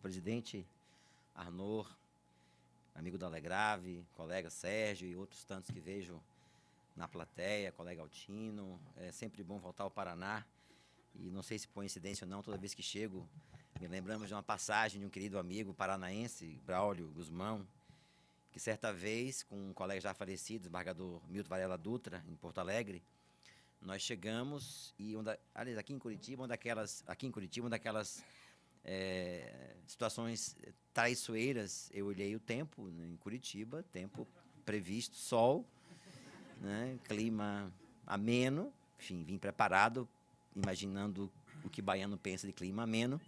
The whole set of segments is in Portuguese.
presidente Arnor, amigo da Alegrave, colega Sérgio e outros tantos que vejo na plateia, colega Altino. É sempre bom voltar ao Paraná. E não sei se por coincidência ou não, toda vez que chego, me lembramos de uma passagem de um querido amigo paranaense, Braulio Guzmão, que certa vez, com um colega já falecido, desembargador Milton Varela Dutra, em Porto Alegre, nós chegamos e, aliás, aqui em Curitiba, uma daquelas situações traiçoeiras, eu olhei o tempo, né, em Curitiba, tempo previsto, sol, né, clima ameno, enfim, vim preparado, imaginando o que baiano pensa de clima ameno.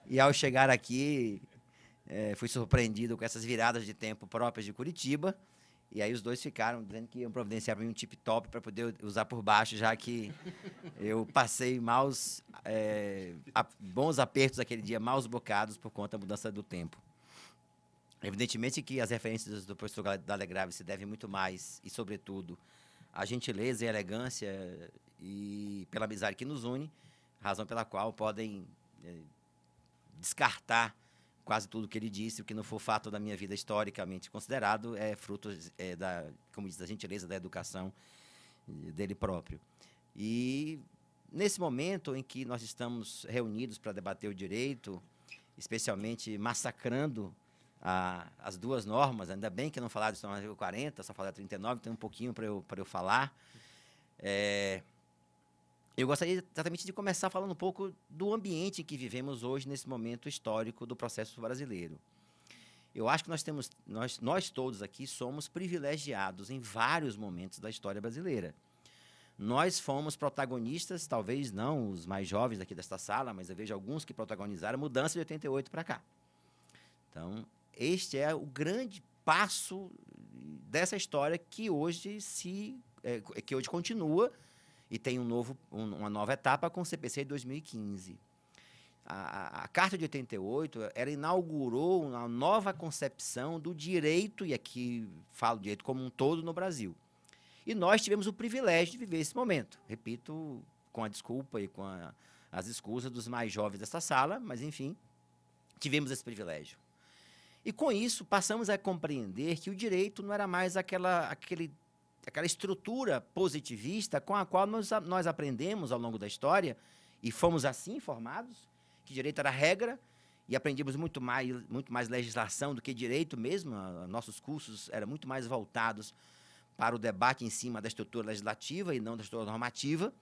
E ao chegar aqui, fui surpreendido com essas viradas de tempo próprias de Curitiba. E aí os dois ficaram dizendo que iam providenciar para mim um tip-top para poder usar por baixo, já que eu passei bons apertos aquele dia, maus bocados, por conta da mudança do tempo. Evidentemente que as referências do professor Alegrave se devem muito mais, e sobretudo, à gentileza e elegância e pela amizade que nos une, razão pela qual podem descartar quase tudo que ele disse. O que não for fato da minha vida historicamente considerado é fruto, como diz, da gentileza, da educação dele próprio. E, nesse momento em que nós estamos reunidos para debater o direito, especialmente massacrando as duas normas, ainda bem que não falaram do artigo 40, só falaram 39, tem um pouquinho para eu falar. Eu gostaria exatamente de começar falando um pouco do ambiente em que vivemos hoje, nesse momento histórico do processo brasileiro. Eu acho que nós todos aqui somos privilegiados em vários momentos da história brasileira. Nós fomos protagonistas, talvez não os mais jovens aqui desta sala, mas eu vejo alguns que protagonizaram a mudança de 88 para cá. Então, este é o grande passo dessa história que hoje continua e tem uma nova etapa com o CPC de 2015. A Carta de 88, ela inaugurou uma nova concepção do direito, e aqui falo direito como um todo no Brasil. E nós tivemos o privilégio de viver esse momento. Repito, com a desculpa e com as escusas dos mais jovens dessa sala, mas, enfim, tivemos esse privilégio. E, com isso, passamos a compreender que o direito não era mais aquela estrutura positivista com a qual nós aprendemos ao longo da história, e fomos assim formados, que direito era regra, e aprendemos muito mais legislação do que direito mesmo. Nossos cursos eram muito mais voltados para o debate em cima da estrutura legislativa e não da estrutura normativa,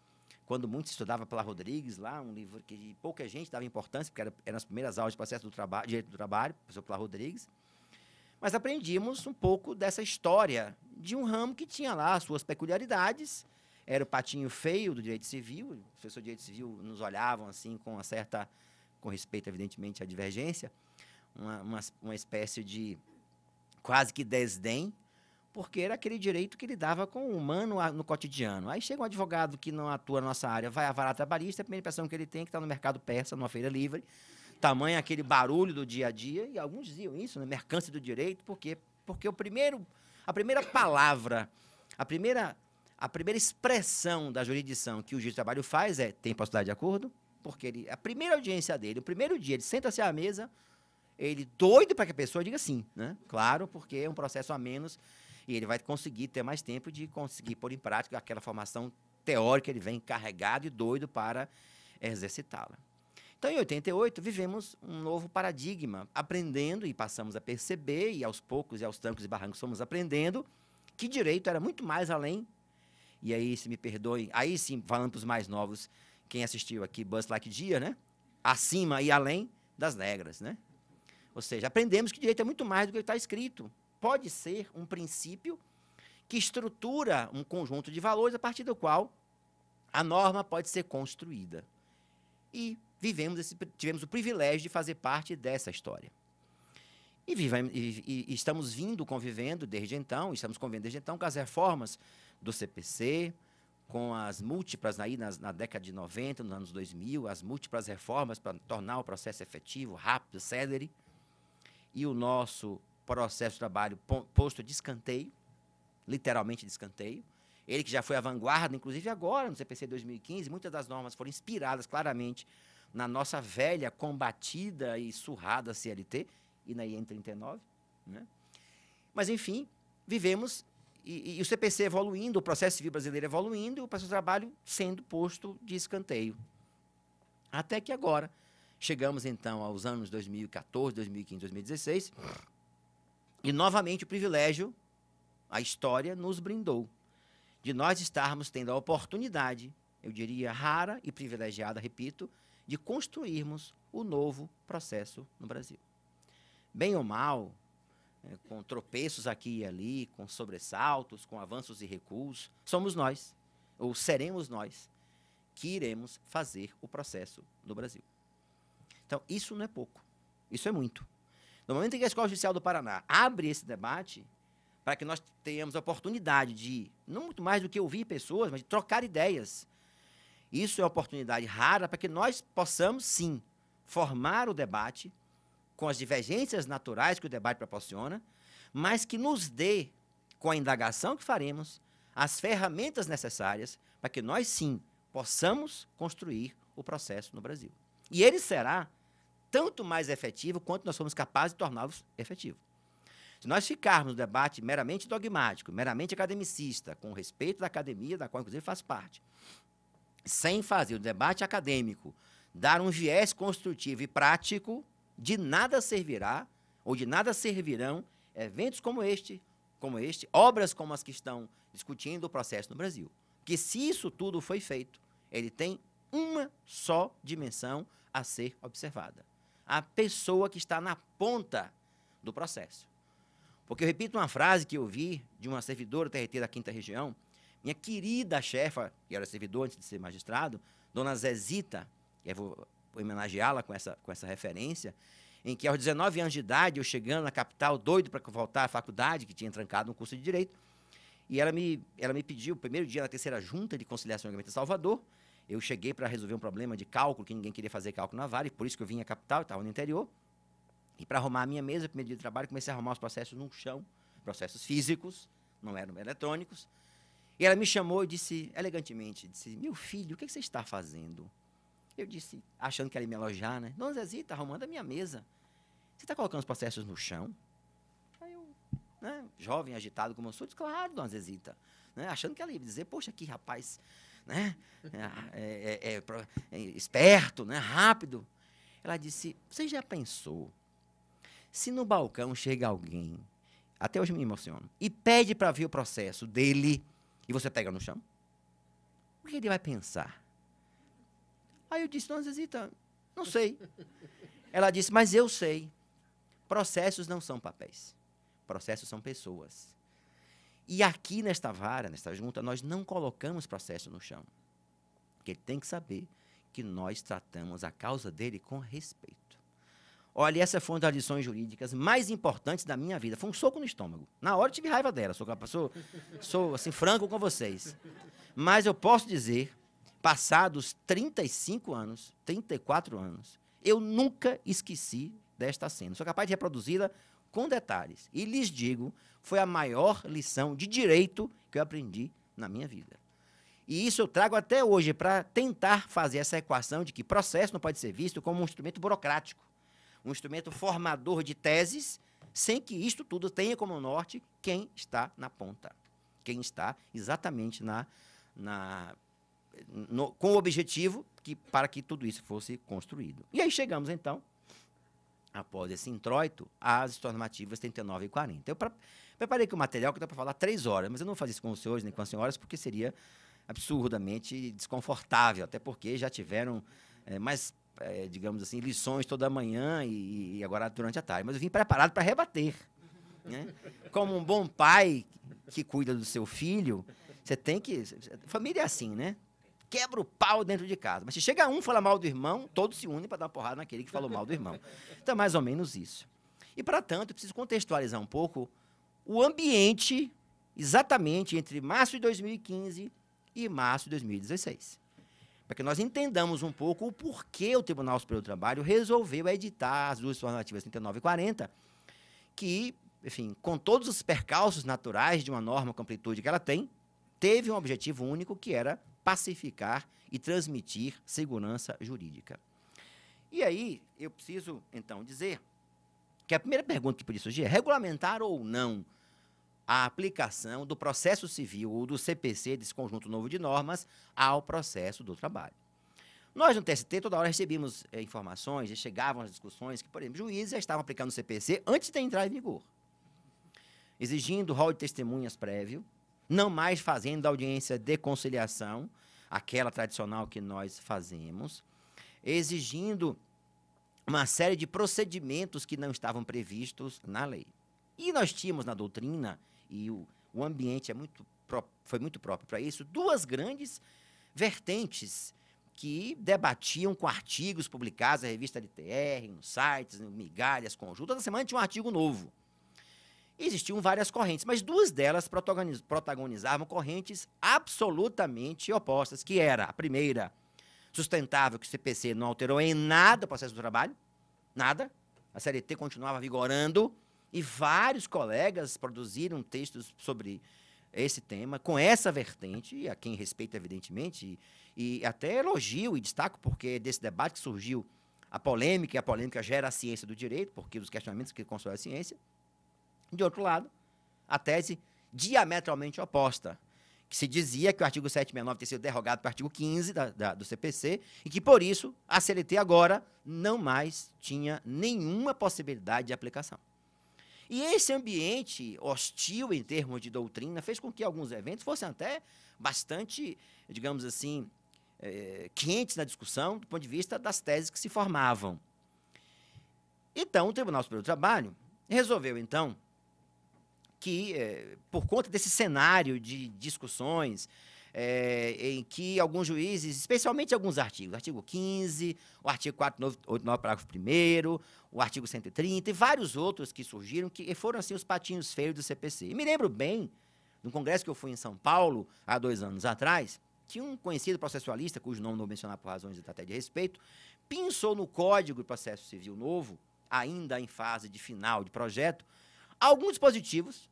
quando muito se estudava Plá Rodrigues, lá, um livro que pouca gente dava importância, porque eram as primeiras aulas de processo do trabalho, direito do trabalho, professor Plá Rodrigues. Mas aprendíamos um pouco dessa história de um ramo que tinha lá as suas peculiaridades. Era o patinho feio do direito civil. Os professores de direito civil nos olhavam assim com com respeito, evidentemente, à divergência, uma espécie de quase que desdém, porque era aquele direito que lidava com o humano no cotidiano. Aí chega um advogado que não atua na nossa área, vai à vara trabalhista, a primeira impressão que ele tem é que está no mercado persa, numa feira livre, tamanho aquele barulho do dia a dia, e alguns diziam isso, né, mercância do direito, porque a primeira palavra, a primeira expressão da jurisdição que o juiz de trabalho faz tem possibilidade de acordo, porque a primeira audiência dele, o primeiro dia, ele senta-se à mesa, ele doido para que a pessoa diga sim, né? Claro, porque é um processo a menos, e ele vai conseguir ter mais tempo de conseguir pôr em prática aquela formação teórica, ele vem carregado e doido para exercitá-la. Então, em 88, vivemos um novo paradigma, aprendendo, e passamos a perceber, e aos poucos, e aos trancos e barrancos, fomos aprendendo, que direito era muito mais além. E aí, se me perdoem, aí sim, falando para os mais novos, quem assistiu aqui, Buzz Lightyear, né? Acima e além das regras, né? Ou seja, aprendemos que direito é muito mais do que está escrito. Pode ser um princípio que estrutura um conjunto de valores a partir do qual a norma pode ser construída. E tivemos o privilégio de fazer parte dessa história. E estamos convivendo desde então com as reformas do CPC, com as múltiplas, aí na década de 90, nos anos 2000, as múltiplas reformas para tornar o processo efetivo, rápido, célere, e o nosso processo de trabalho posto de escanteio, literalmente de escanteio. Ele que já foi à vanguarda, inclusive agora, no CPC 2015, muitas das normas foram inspiradas claramente na nossa velha, combatida e surrada CLT, e na IN 39, né? Mas, enfim, vivemos, e o CPC evoluindo, o processo civil brasileiro evoluindo, e o processo de trabalho sendo posto de escanteio. Até que agora, chegamos, então, aos anos 2014, 2015, 2016, e, novamente, o privilégio, a história nos brindou, de nós estarmos tendo a oportunidade, eu diria rara e privilegiada, repito, de construirmos o novo processo no Brasil. Bem ou mal, com tropeços aqui e ali, com sobressaltos, com avanços e recuos, somos nós, ou seremos nós, que iremos fazer o processo no Brasil. Então, isso não é pouco, isso é muito. No momento em que a Escola Judicial do Paraná abre esse debate, para que nós tenhamos a oportunidade de, não muito mais do que ouvir pessoas, mas de trocar ideias. Isso é uma oportunidade rara para que nós possamos, sim, formar o debate com as divergências naturais que o debate proporciona, mas que nos dê, com a indagação que faremos, as ferramentas necessárias para que nós, sim, possamos construir o processo no Brasil. E ele será tanto mais efetivo quanto nós somos capazes de torná-lo efetivo. Se nós ficarmos no debate meramente dogmático, meramente academicista, com respeito da academia, da qual, inclusive, faz parte, sem fazer o debate acadêmico, dar um viés construtivo e prático, de nada servirá, ou de nada servirão, eventos como este, obras como as que estão discutindo o processo no Brasil. Porque se isso tudo foi feito, ele tem uma só dimensão a ser observada. A pessoa que está na ponta do processo. Porque eu repito uma frase que eu vi de uma servidora TRT da 5ª Região, minha querida chefa, que era servidora antes de ser magistrado, dona Zezita, eu vou homenageá-la com essa referência, em que aos 19 anos de idade, eu chegando na capital, doido para voltar à faculdade, que tinha trancado no curso de Direito, e ela me pediu, o primeiro dia na 3ª Junta de Conciliação e Julgamento em Salvador, eu cheguei para resolver um problema de cálculo, que ninguém queria fazer cálculo na vara, e por isso que eu vim à capital, estava no interior, e para arrumar a minha mesa, primeiro dia de trabalho, comecei a arrumar os processos no chão, processos físicos, não eram eletrônicos. E ela me chamou e disse, elegantemente, meu filho, o que você está fazendo? Eu disse, achando que ela ia me elogiar, né? Dona Zezita, arrumando a minha mesa. Você está colocando os processos no chão? Aí eu, né, jovem, agitado como eu sou, disse, claro, dona Zezita. Né, achando que ela ia dizer, poxa, que rapaz, né? Esperto, né? Rápido. Ela disse, você já pensou se no balcão chega alguém, até hoje me emociono, e pede para ver o processo dele e você pega no chão? O que ele vai pensar? Aí eu disse, dona Zezita, não sei. Ela disse, mas eu sei. Processos não são papéis. Processos são pessoas. E aqui nesta vara, nesta junta, nós não colocamos processo no chão. Porque ele tem que saber que nós tratamos a causa dele com respeito. Olha, essa foi uma das lições jurídicas mais importantes da minha vida. Foi um soco no estômago. Na hora eu tive raiva dela, sou assim, franco com vocês. Mas eu posso dizer, passados 35 anos, 34 anos, eu nunca esqueci desta cena. Sou capaz de reproduzi-la com detalhes. E lhes digo, foi a maior lição de direito que eu aprendi na minha vida. E isso eu trago até hoje para tentar fazer essa equação de que processo não pode ser visto como um instrumento burocrático, um instrumento formador de teses, sem que isto tudo tenha como norte quem está na ponta, quem está exatamente com o objetivo para que tudo isso fosse construído. E aí chegamos, então, após esse introito, às normativas 39 e 40. Eu preparei aqui o material que dá para falar 3 horas, mas eu não vou fazer isso com os senhores nem com as senhoras, porque seria absurdamente desconfortável, até porque já tiveram digamos assim, lições toda manhã e agora durante a tarde. Mas eu vim preparado para rebater. Né? Como um bom pai que cuida do seu filho, você tem que... Família é assim, né? Quebra o pau dentro de casa. Mas se chega um falar mal do irmão, todos se unem para dar uma porrada naquele que falou mal do irmão. Então, é mais ou menos isso. E, para tanto, eu preciso contextualizar um pouco o ambiente exatamente entre março de 2015 e março de 2016. Para que nós entendamos um pouco o porquê o Tribunal Superior do Trabalho resolveu editar as duas normativas 39 e 40, que, enfim, com todos os percalços naturais de uma norma com a amplitude que ela tem, teve um objetivo único, que era pacificar e transmitir segurança jurídica. E aí, eu preciso, então, dizer que a primeira pergunta que podia surgir é regulamentar ou não a aplicação do processo civil ou do CPC, desse conjunto novo de normas, ao processo do trabalho. Nós, no TST, toda hora recebíamos informações e chegavam as discussões que, por exemplo, juízes já estavam aplicando o CPC antes de entrar em vigor, exigindo rol de testemunhas prévio, não mais fazendo audiência de conciliação, aquela tradicional que nós fazemos, exigindo uma série de procedimentos que não estavam previstos na lei. E nós tínhamos na doutrina, e o ambiente foi muito próprio para isso, duas grandes vertentes que debatiam com artigos publicados na revista LTR, nos sites, no Migalhas, Conjunto. Toda semana tinha um artigo novo. Existiam várias correntes, mas duas delas protagonizavam correntes absolutamente opostas, que era, a primeira, sustentável que o CPC não alterou em nada o processo do trabalho, nada, a CLT continuava vigorando, e vários colegas produziram textos sobre esse tema, com essa vertente, a quem respeito, evidentemente, e até elogio e destaco, porque desse debate que surgiu a polêmica, e a polêmica gera a ciência do direito, porque os questionamentos que constroem a ciência. De outro lado, a tese diametralmente oposta, que se dizia que o artigo 769 tinha sido derrogado para o artigo 15 do CPC, e que, por isso, a CLT agora não mais tinha nenhuma possibilidade de aplicação. E esse ambiente hostil em termos de doutrina fez com que alguns eventos fossem até bastante, digamos assim, quentes na discussão do ponto de vista das teses que se formavam. Então, o Tribunal Superior do Trabalho resolveu, então, que, por conta desse cenário de discussões, em que alguns juízes, especialmente alguns artigos, o artigo 15, o artigo 489, parágrafo 1º, o artigo 130 e vários outros que surgiram, que foram assim os patinhos feios do CPC. E me lembro bem, no congresso que eu fui em São Paulo, há 2 anos atrás, que um conhecido processualista, cujo nome não vou mencionar por razões até de respeito, pensou no Código de Processo Civil novo, ainda em fase de final de projeto, alguns dispositivos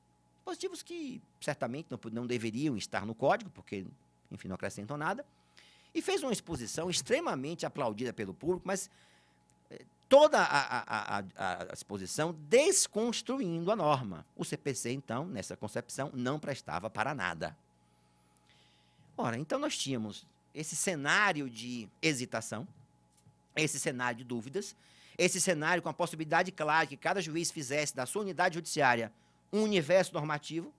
que certamente não deveriam estar no Código, porque, enfim, não acrescentam nada, e fez uma exposição extremamente aplaudida pelo público, mas toda a exposição desconstruindo a norma. O CPC, então, nessa concepção, não prestava para nada. Ora, então nós tínhamos esse cenário de hesitação, esse cenário de dúvidas, esse cenário com a possibilidade clara que cada juiz fizesse da sua unidade judiciária um universo normativo,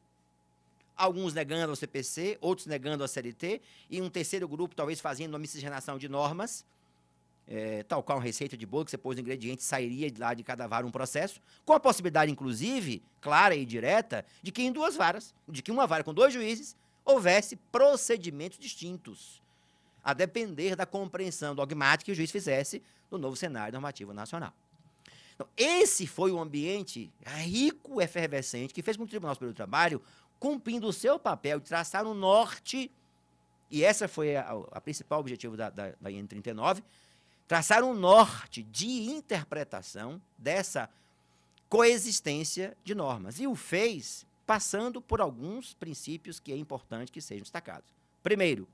alguns negando ao CPC, outros negando ao CLT, e um terceiro grupo talvez fazendo uma miscigenação de normas, tal qual uma receita de bolo, que você pôs os ingredientes, sairia lá de cada vara um processo, com a possibilidade, inclusive, clara e direta, de que em 2 varas, de que uma vara com 2 juízes, houvesse procedimentos distintos, a depender da compreensão dogmática que o juiz fizesse do novo cenário normativo nacional. Então, esse foi o ambiente rico, efervescente, que fez com que o Tribunal Superior do Trabalho, cumprindo o seu papel de traçar um norte, e essa foi a principal objetivo da IN 39, traçar um norte de interpretação dessa coexistência de normas. E o fez passando por alguns princípios que é importante que sejam destacados. Primeiro,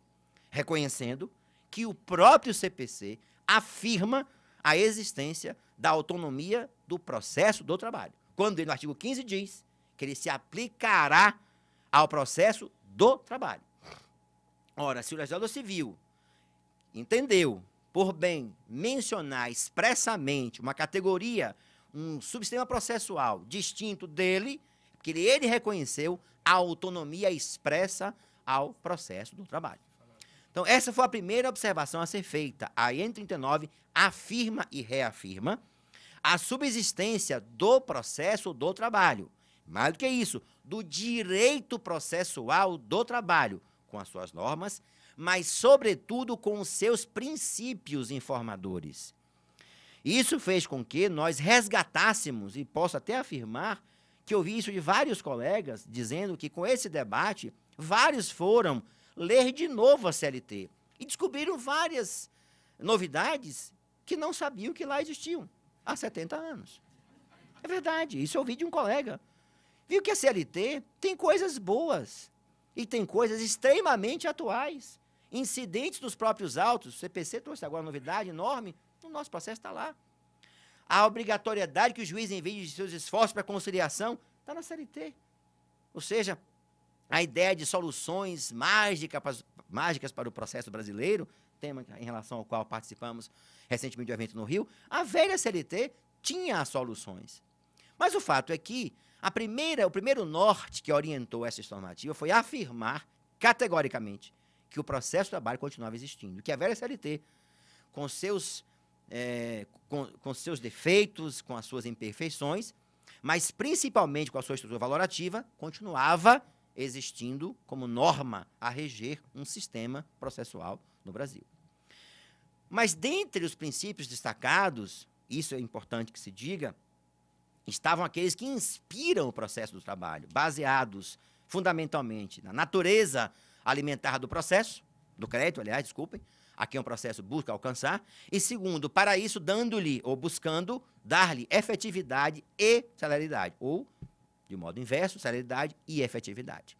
reconhecendo que o próprio CPC afirma a existência da autonomia do processo do trabalho, quando ele, no artigo 15, diz que ele se aplicará ao processo do trabalho. Ora, se o legislador civil entendeu por bem mencionar expressamente uma categoria, um subsistema processual distinto dele, porque ele reconheceu a autonomia expressa ao processo do trabalho. Então, essa foi a primeira observação a ser feita. A IN 39 afirma e reafirma a subsistência do processo do trabalho. Mais do que isso, do direito processual do trabalho, com as suas normas, mas, sobretudo, com os seus princípios informadores. Isso fez com que nós resgatássemos, e posso até afirmar que eu vi isso de vários colegas, dizendo que, com esse debate, vários foram ler de novo a CLT e descobriram várias novidades que não sabiam que lá existiam há 70 anos. É verdade, isso eu ouvi de um colega. Viu que a CLT tem coisas boas e tem coisas extremamente atuais, incidentes dos próprios autos. O CPC trouxe agora uma novidade enorme, No nosso processo está lá. A obrigatoriedade que o juiz envie de seus esforços para conciliação está na CLT. Ou seja, a ideia de soluções mágicas para o processo brasileiro, tema em relação ao qual participamos recentemente do evento no Rio, a velha CLT tinha as soluções. Mas o fato é que o primeiro norte que orientou essa normativa foi afirmar categoricamente que o processo de trabalho continuava existindo, que a velha CLT, com seus defeitos, com as suas imperfeições, mas principalmente com a sua estrutura valorativa, continuava existindo como norma a reger um sistema processual no Brasil. Mas dentre os princípios destacados, isso é importante que se diga, estavam aqueles que inspiram o processo do trabalho, baseados fundamentalmente na natureza alimentar do processo, do crédito, aliás, desculpem, a quem o processo busca alcançar, e segundo, para isso, dando-lhe ou buscando dar-lhe efetividade e celeridade, ou, de modo inverso, celeridade e efetividade.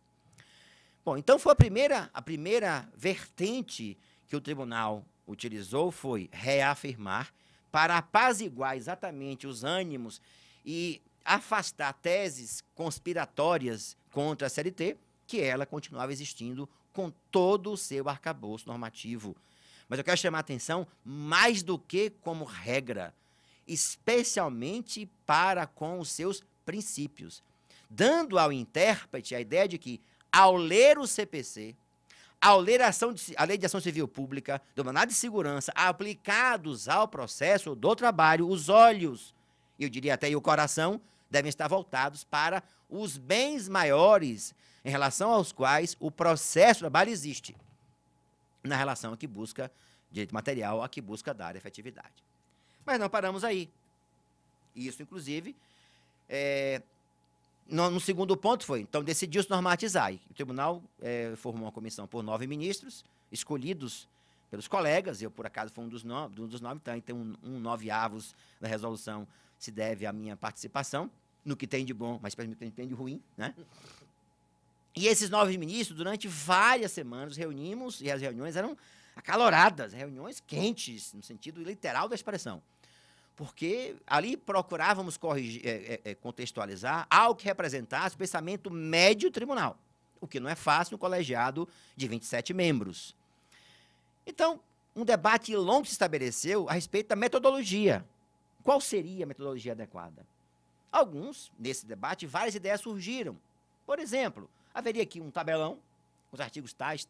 Bom, então foi a primeira vertente que o tribunal utilizou foi reafirmar para apaziguar exatamente os ânimos e afastar teses conspiratórias contra a CLT, que ela continuava existindo com todo o seu arcabouço normativo. Mas eu quero chamar a atenção mais do que como regra, especialmente para com os seus princípios, dando ao intérprete a ideia de que, ao ler o CPC, ao ler a Lei de Ação Civil Pública, do Mandado de Segurança, aplicados ao processo do trabalho, os olhos, eu diria até o coração, devem estar voltados para os bens maiores em relação aos quais o processo do trabalho existe, na relação a que busca direito material, a que busca dar efetividade. Mas não paramos aí. Isso, inclusive, no segundo ponto foi, então, decidiu-se normatizar. O tribunal formou uma comissão por 9 ministros, escolhidos pelos colegas, eu, por acaso, fui um dos 9, então, 9/8 da resolução se deve à minha participação, no que tem de bom, mas para mim tem de ruim, né? E esses 9 ministros, durante várias semanas, reunimos, e as reuniões eram acaloradas, reuniões quentes, no sentido literal da expressão. Porque ali procurávamos contextualizar algo que representasse o pensamento médio do tribunal, o que não é fácil no colegiado de 27 membros. Então, um debate longo se estabeleceu a respeito da metodologia. Qual seria a metodologia adequada? Nesse debate, várias ideias surgiram. Por exemplo, haveria aqui um tabelão, os artigos tais,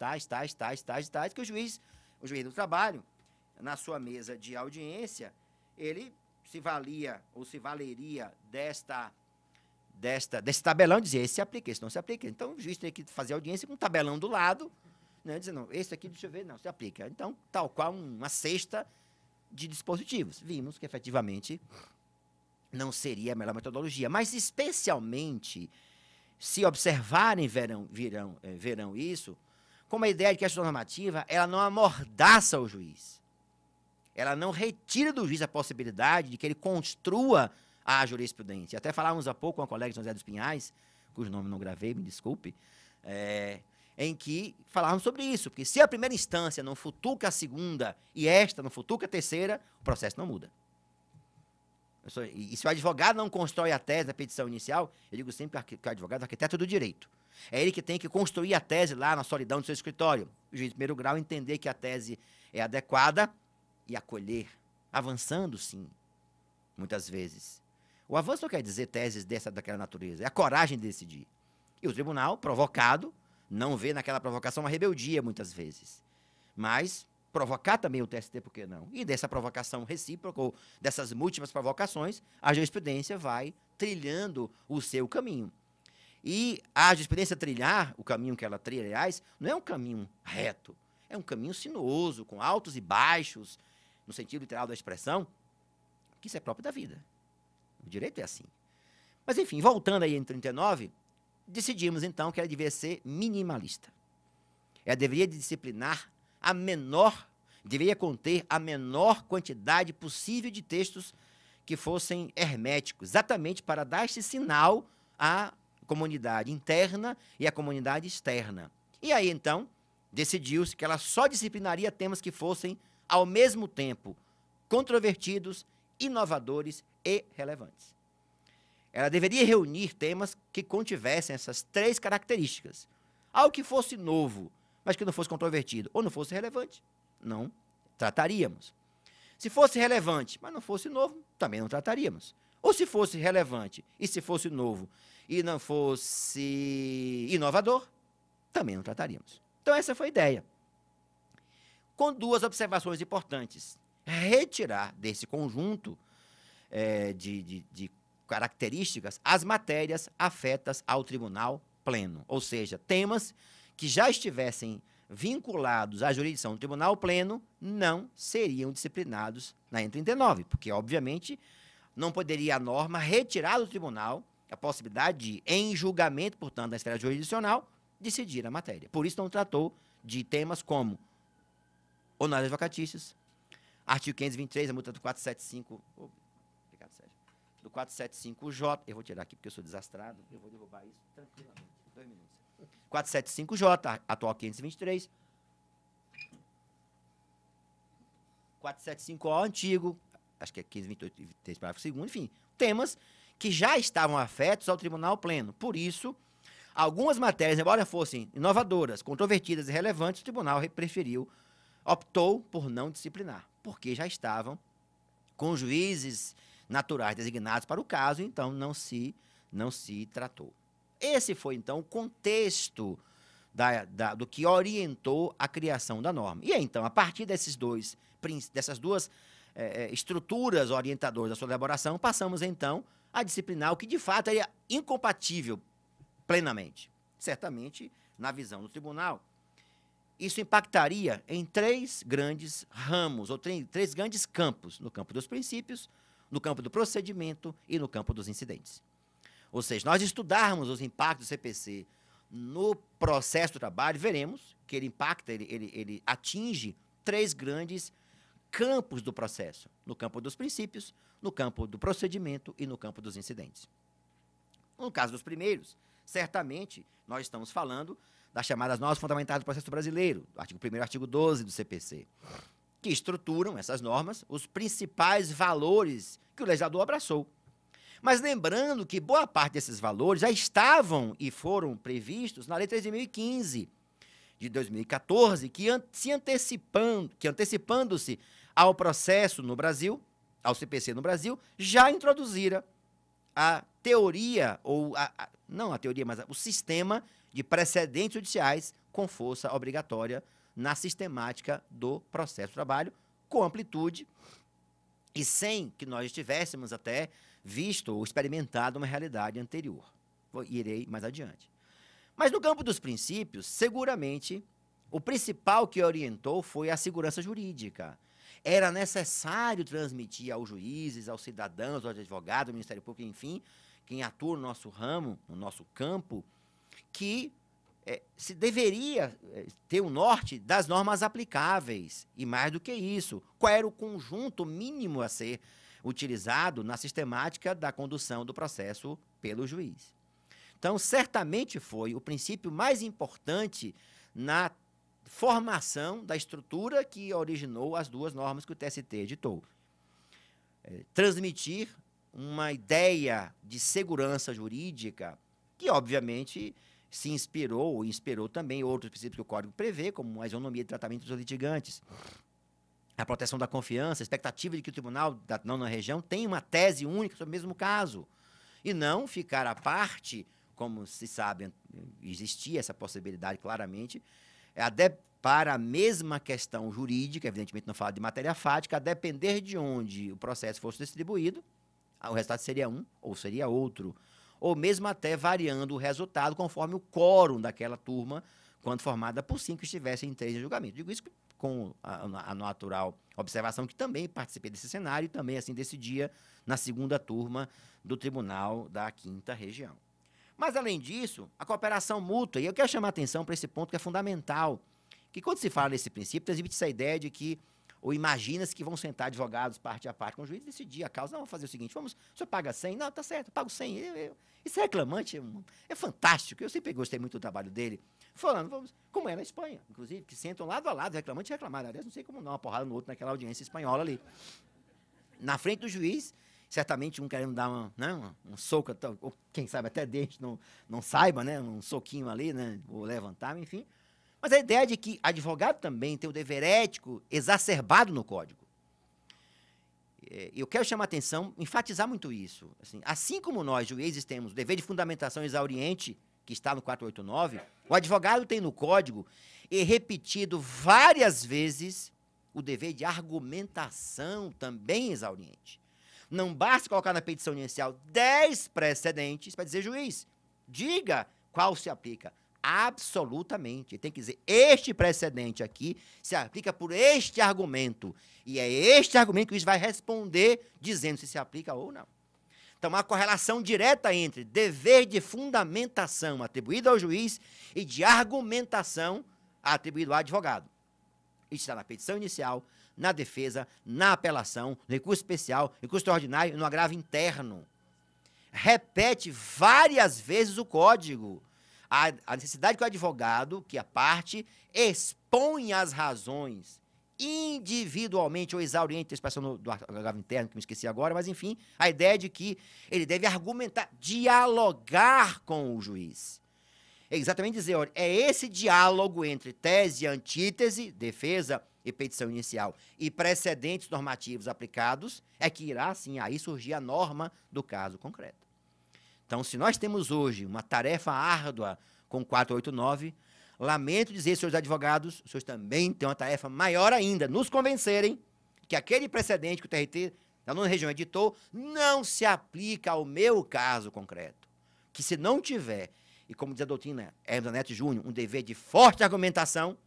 que o juiz do trabalho, na sua mesa de audiência, ele se valia ou se valeria desse tabelão e dizia, esse se aplica, esse não se aplica. Então, o juiz teria que fazer audiência com um tabelão do lado, né, dizendo, não, esse aqui, deixa eu ver, não, se aplica. Então, tal qual uma cesta de dispositivos. Vimos que, efetivamente, não seria a melhor metodologia, mas, especialmente, se observarem, verão isso, como a ideia de que essa normativa ela não amordaça o juiz. Ela não retira do juiz a possibilidade de que ele construa a jurisprudência. Até falávamos há pouco com a colega José dos Pinhais, cujo nome não gravei, me desculpe, em que falávamos sobre isso, porque se a primeira instância não futuca a segunda e esta não futuca a terceira, o processo não muda. E se o advogado não constrói a tese da petição inicial, eu digo sempre que o advogado é o arquiteto do direito. É ele que tem que construir a tese lá na solidão do seu escritório. O juiz de primeiro grau entender que a tese é adequada e acolher, avançando, sim, muitas vezes. O avanço não quer dizer teses daquela natureza, é a coragem de decidir. E o tribunal, provocado, não vê naquela provocação uma rebeldia, muitas vezes. Mas provocar também o TST, por que não? E dessa provocação recíproca, ou dessas múltiplas provocações, a jurisprudência vai trilhando o seu caminho. E a jurisprudência trilhar, o caminho que ela trilha, aliás, não é um caminho reto, é um caminho sinuoso, com altos e baixos, no sentido literal da expressão, que isso é próprio da vida. O direito é assim. Mas, enfim, voltando aí em 39, decidimos, então, que ela devia ser minimalista. Ela deveria disciplinar deveria conter a menor quantidade possível de textos que fossem herméticos, exatamente para dar esse sinal à comunidade interna e à comunidade externa. E aí, então, decidiu-se que ela só disciplinaria temas que fossem, ao mesmo tempo, controvertidos, inovadores e relevantes. Ela deveria reunir temas que contivessem essas três características. Algo que fosse novo, mas que não fosse controvertido ou não fosse relevante, não trataríamos. Se fosse relevante, mas não fosse novo, também não trataríamos. Ou se fosse relevante e se fosse novo e não fosse inovador, também não trataríamos. Então, essa foi a ideia. Com duas observações importantes. Retirar desse conjunto de características as matérias afetas ao tribunal pleno, ou seja, temas que já estivessem vinculados à jurisdição do tribunal pleno não seriam disciplinados na N39, porque, obviamente, não poderia a norma retirar do tribunal a possibilidade de, em julgamento, portanto, na esfera jurisdicional, decidir a matéria. Por isso, não tratou de temas como honorários advocatícios, artigo 523, a multa do 475... do 475J, eu vou tirar aqui porque eu sou desastrado, eu vou derrubar isso tranquilamente, 2 minutos. 475J, atual 523. 475O, antigo, acho que é 528, parágrafo 2º, enfim, temas que já estavam afetos ao tribunal pleno. Por isso, algumas matérias, embora fossem inovadoras, controvertidas e relevantes, o tribunal optou por não disciplinar, porque já estavam com juízes naturais designados para o caso, então não se tratou. Esse foi, então, o contexto do que orientou a criação da norma. E aí, então, a partir dessas duas estruturas orientadoras da sua elaboração, passamos, então, a disciplinar o que, de fato, é incompatível plenamente. Certamente, na visão do tribunal, isso impactaria em 3 grandes ramos, ou 3 grandes campos, no campo dos princípios, no campo do procedimento e no campo dos incidentes. Ou seja, nós estudarmos os impactos do CPC no processo do trabalho, veremos que ele impacta, ele atinge 3 grandes campos do processo, no campo dos princípios, no campo do procedimento e no campo dos incidentes. No caso dos primeiros, certamente, nós estamos falando das chamadas normas fundamentais do processo brasileiro, artigo 1º e artigo 12 do CPC, que estruturam essas normas, os principais valores que o legislador abraçou. Mas lembrando que boa parte desses valores já estavam e foram previstos na Lei 3.015, de 2014, que antecipando-se ao processo no Brasil, ao CPC no Brasil, já introduzira a teoria, não a teoria, mas o sistema de precedentes judiciais com força obrigatória na sistemática do processo de trabalho, com amplitude e sem que nós estivéssemos até visto ou experimentado uma realidade anterior. Irei mais adiante. Mas no campo dos princípios, seguramente, o principal que orientou foi a segurança jurídica. Era necessário transmitir aos juízes, aos cidadãos, aos advogados, ao Ministério Público, enfim, quem atua no nosso ramo, no nosso campo, que se deveria ter um norte das normas aplicáveis. E mais do que isso, qual era o conjunto mínimo a ser utilizado na sistemática da condução do processo pelo juiz. Então, certamente foi o princípio mais importante na formação da estrutura que originou as 2 normas que o TST editou. Transmitir uma ideia de segurança jurídica que, obviamente, se inspirou ou inspirou também outros princípios que o Código prevê, como a isonomia de tratamento dos litigantes, a proteção da confiança, a expectativa de que o tribunal da nona região tenha uma tese única sobre o mesmo caso, e não ficar à parte, como se sabe, existia essa possibilidade claramente, para a mesma questão jurídica, evidentemente não fala de matéria fática, a depender de onde o processo fosse distribuído, o resultado seria um ou seria outro, ou mesmo até variando o resultado conforme o quórum daquela turma, quando formada por 5 estivessem em 3 de julgamento. Digo isso com a natural observação que também participei desse cenário e também assim decidia na 2ª turma do Tribunal da 5ª Região. Mas, além disso, a cooperação mútua, e eu quero chamar a atenção para esse ponto que é fundamental, que quando se fala nesse princípio, transmite essa ideia de que, ou imagina-se que vão sentar advogados parte a parte com o juiz e decidir a causa. Não, vamos fazer o seguinte, o senhor paga 100? Não, tá certo, eu pago 100. Esse reclamante é fantástico, eu sempre gostei muito do trabalho dele. Falando, como é na Espanha, inclusive, que sentam lado a lado, reclamante e reclamado. Aliás, não sei como não, uma porrada no outro naquela audiência espanhola ali. na frente do juiz, certamente um querendo dar um soco, ou quem sabe até dente não saiba, né? Um soquinho ali, né? Ou levantar, enfim. Mas a ideia de que advogado também tem o dever ético exacerbado no Código. Eu quero chamar a atenção, enfatizar muito isso. Assim como nós, juízes, temos o dever de fundamentação exauriente, que está no 489, o advogado tem no Código, e repetido várias vezes, o dever de argumentação também exauriente. Não basta colocar na petição inicial 10 precedentes para dizer, juiz, diga qual se aplica. Absolutamente. Tem que dizer, este precedente aqui se aplica por este argumento. E é este argumento que o juiz vai responder dizendo se aplica ou não. Então, há correlação direta entre dever de fundamentação atribuído ao juiz e de argumentação atribuído ao advogado. Isso está na petição inicial, na defesa, na apelação, no recurso especial, recurso extraordinário e no agravo interno. Repete várias vezes o Código. A necessidade que o advogado, que a parte, expõe as razões individualmente ou exauriente, a expressão do agravo interno, que me esqueci agora, mas enfim, a ideia de que ele deve argumentar, dialogar com o juiz. É exatamente dizer, olha, é esse diálogo entre tese e antítese, defesa e petição inicial, e precedentes normativos aplicados, é que irá, sim, aí surgir a norma do caso concreto. Então, se nós temos hoje uma tarefa árdua com 489, lamento dizer, senhores advogados, os senhores também têm uma tarefa maior ainda, nos convencerem que aquele precedente que o TRT da nona região editou não se aplica ao meu caso concreto. Que se não tiver, e como diz a doutrina Hermes Neto Júnior, um dever de forte argumentação,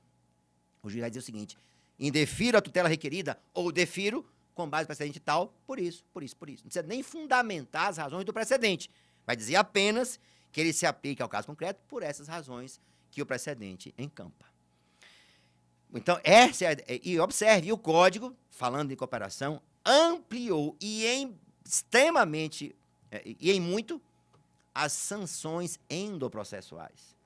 o juiz vai dizer o seguinte, indefiro a tutela requerida ou defiro com base no precedente tal, por isso. Não precisa nem fundamentar as razões do precedente. Vai dizer apenas que ele se aplica ao caso concreto por essas razões que o precedente encampa. Então, e observe, o Código, falando de cooperação, ampliou extremamente, e em muito, as sanções endoprocessuais.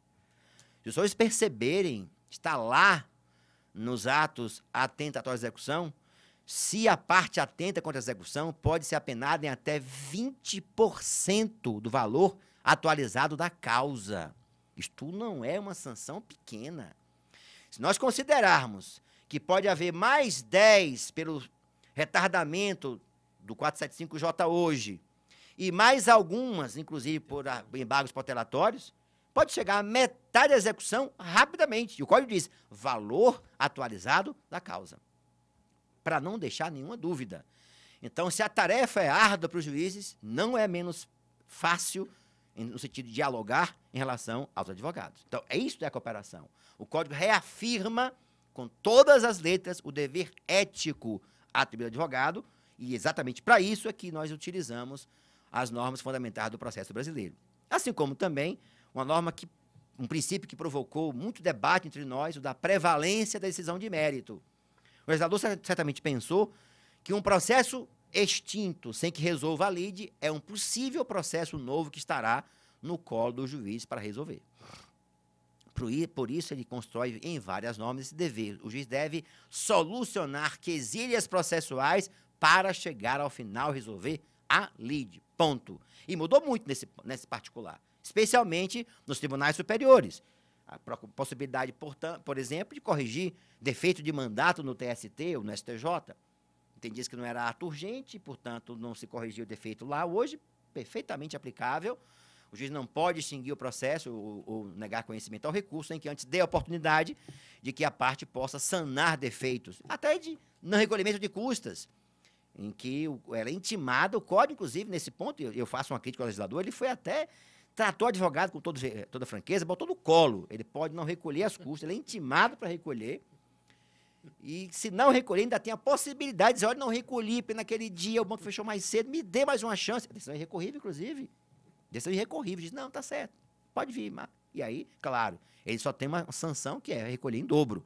Se os senhores perceberem, está lá nos atos atentatórios de execução, se a parte atenta contra a execução, pode ser apenada em até 20% do valor atualizado da causa. Isto não é uma sanção pequena. Se nós considerarmos que pode haver mais 10 pelo retardamento do 475J hoje, e mais algumas, inclusive por embargos protelatórios, pode chegar a metade da execução rapidamente. E o Código diz, valor atualizado da causa. Para não deixar nenhuma dúvida. Então, se a tarefa é árdua para os juízes, não é menos fácil no sentido de dialogar em relação aos advogados. Então, é isso que é a cooperação. O Código reafirma, com todas as letras, o dever ético atribuído ao advogado, e exatamente para isso é que nós utilizamos as normas fundamentais do processo brasileiro. Assim como também um princípio que provocou muito debate entre nós, o da prevalência da decisão de mérito. O legislador certamente pensou que um processo extinto, sem que resolva a lide, é um possível processo novo que estará no colo do juiz para resolver. Por isso, ele constrói em várias normas esse dever. O juiz deve solucionar quesilhas processuais para chegar ao final e resolver a lide. Ponto. E mudou muito nesse particular, especialmente nos tribunais superiores. A possibilidade, portanto, por exemplo, de corrigir defeito de mandato no TST ou no STJ. Entendia que não era ato urgente, portanto, não se corrigia o defeito lá. Hoje, perfeitamente aplicável. O juiz não pode extinguir o processo ou negar conhecimento ao recurso, em que antes dê a oportunidade de que a parte possa sanar defeitos, até de não recolhimento de custas, em que ela é intimada, o Código, inclusive, nesse ponto, eu faço uma crítica ao legislador, ele foi até, tratou o advogado com toda franqueza, botou no colo, ele pode não recolher as custas, ele é intimado para recolher, e se não recolher, ainda tem a possibilidade de dizer, olha, não recolhi, porque naquele dia o banco fechou mais cedo, me dê mais uma chance. A decisão é irrecorrível, inclusive. Decisão irrecorrível. Diz, não, tá certo, pode vir. E aí, claro, ele só tem uma sanção que é recolher em dobro.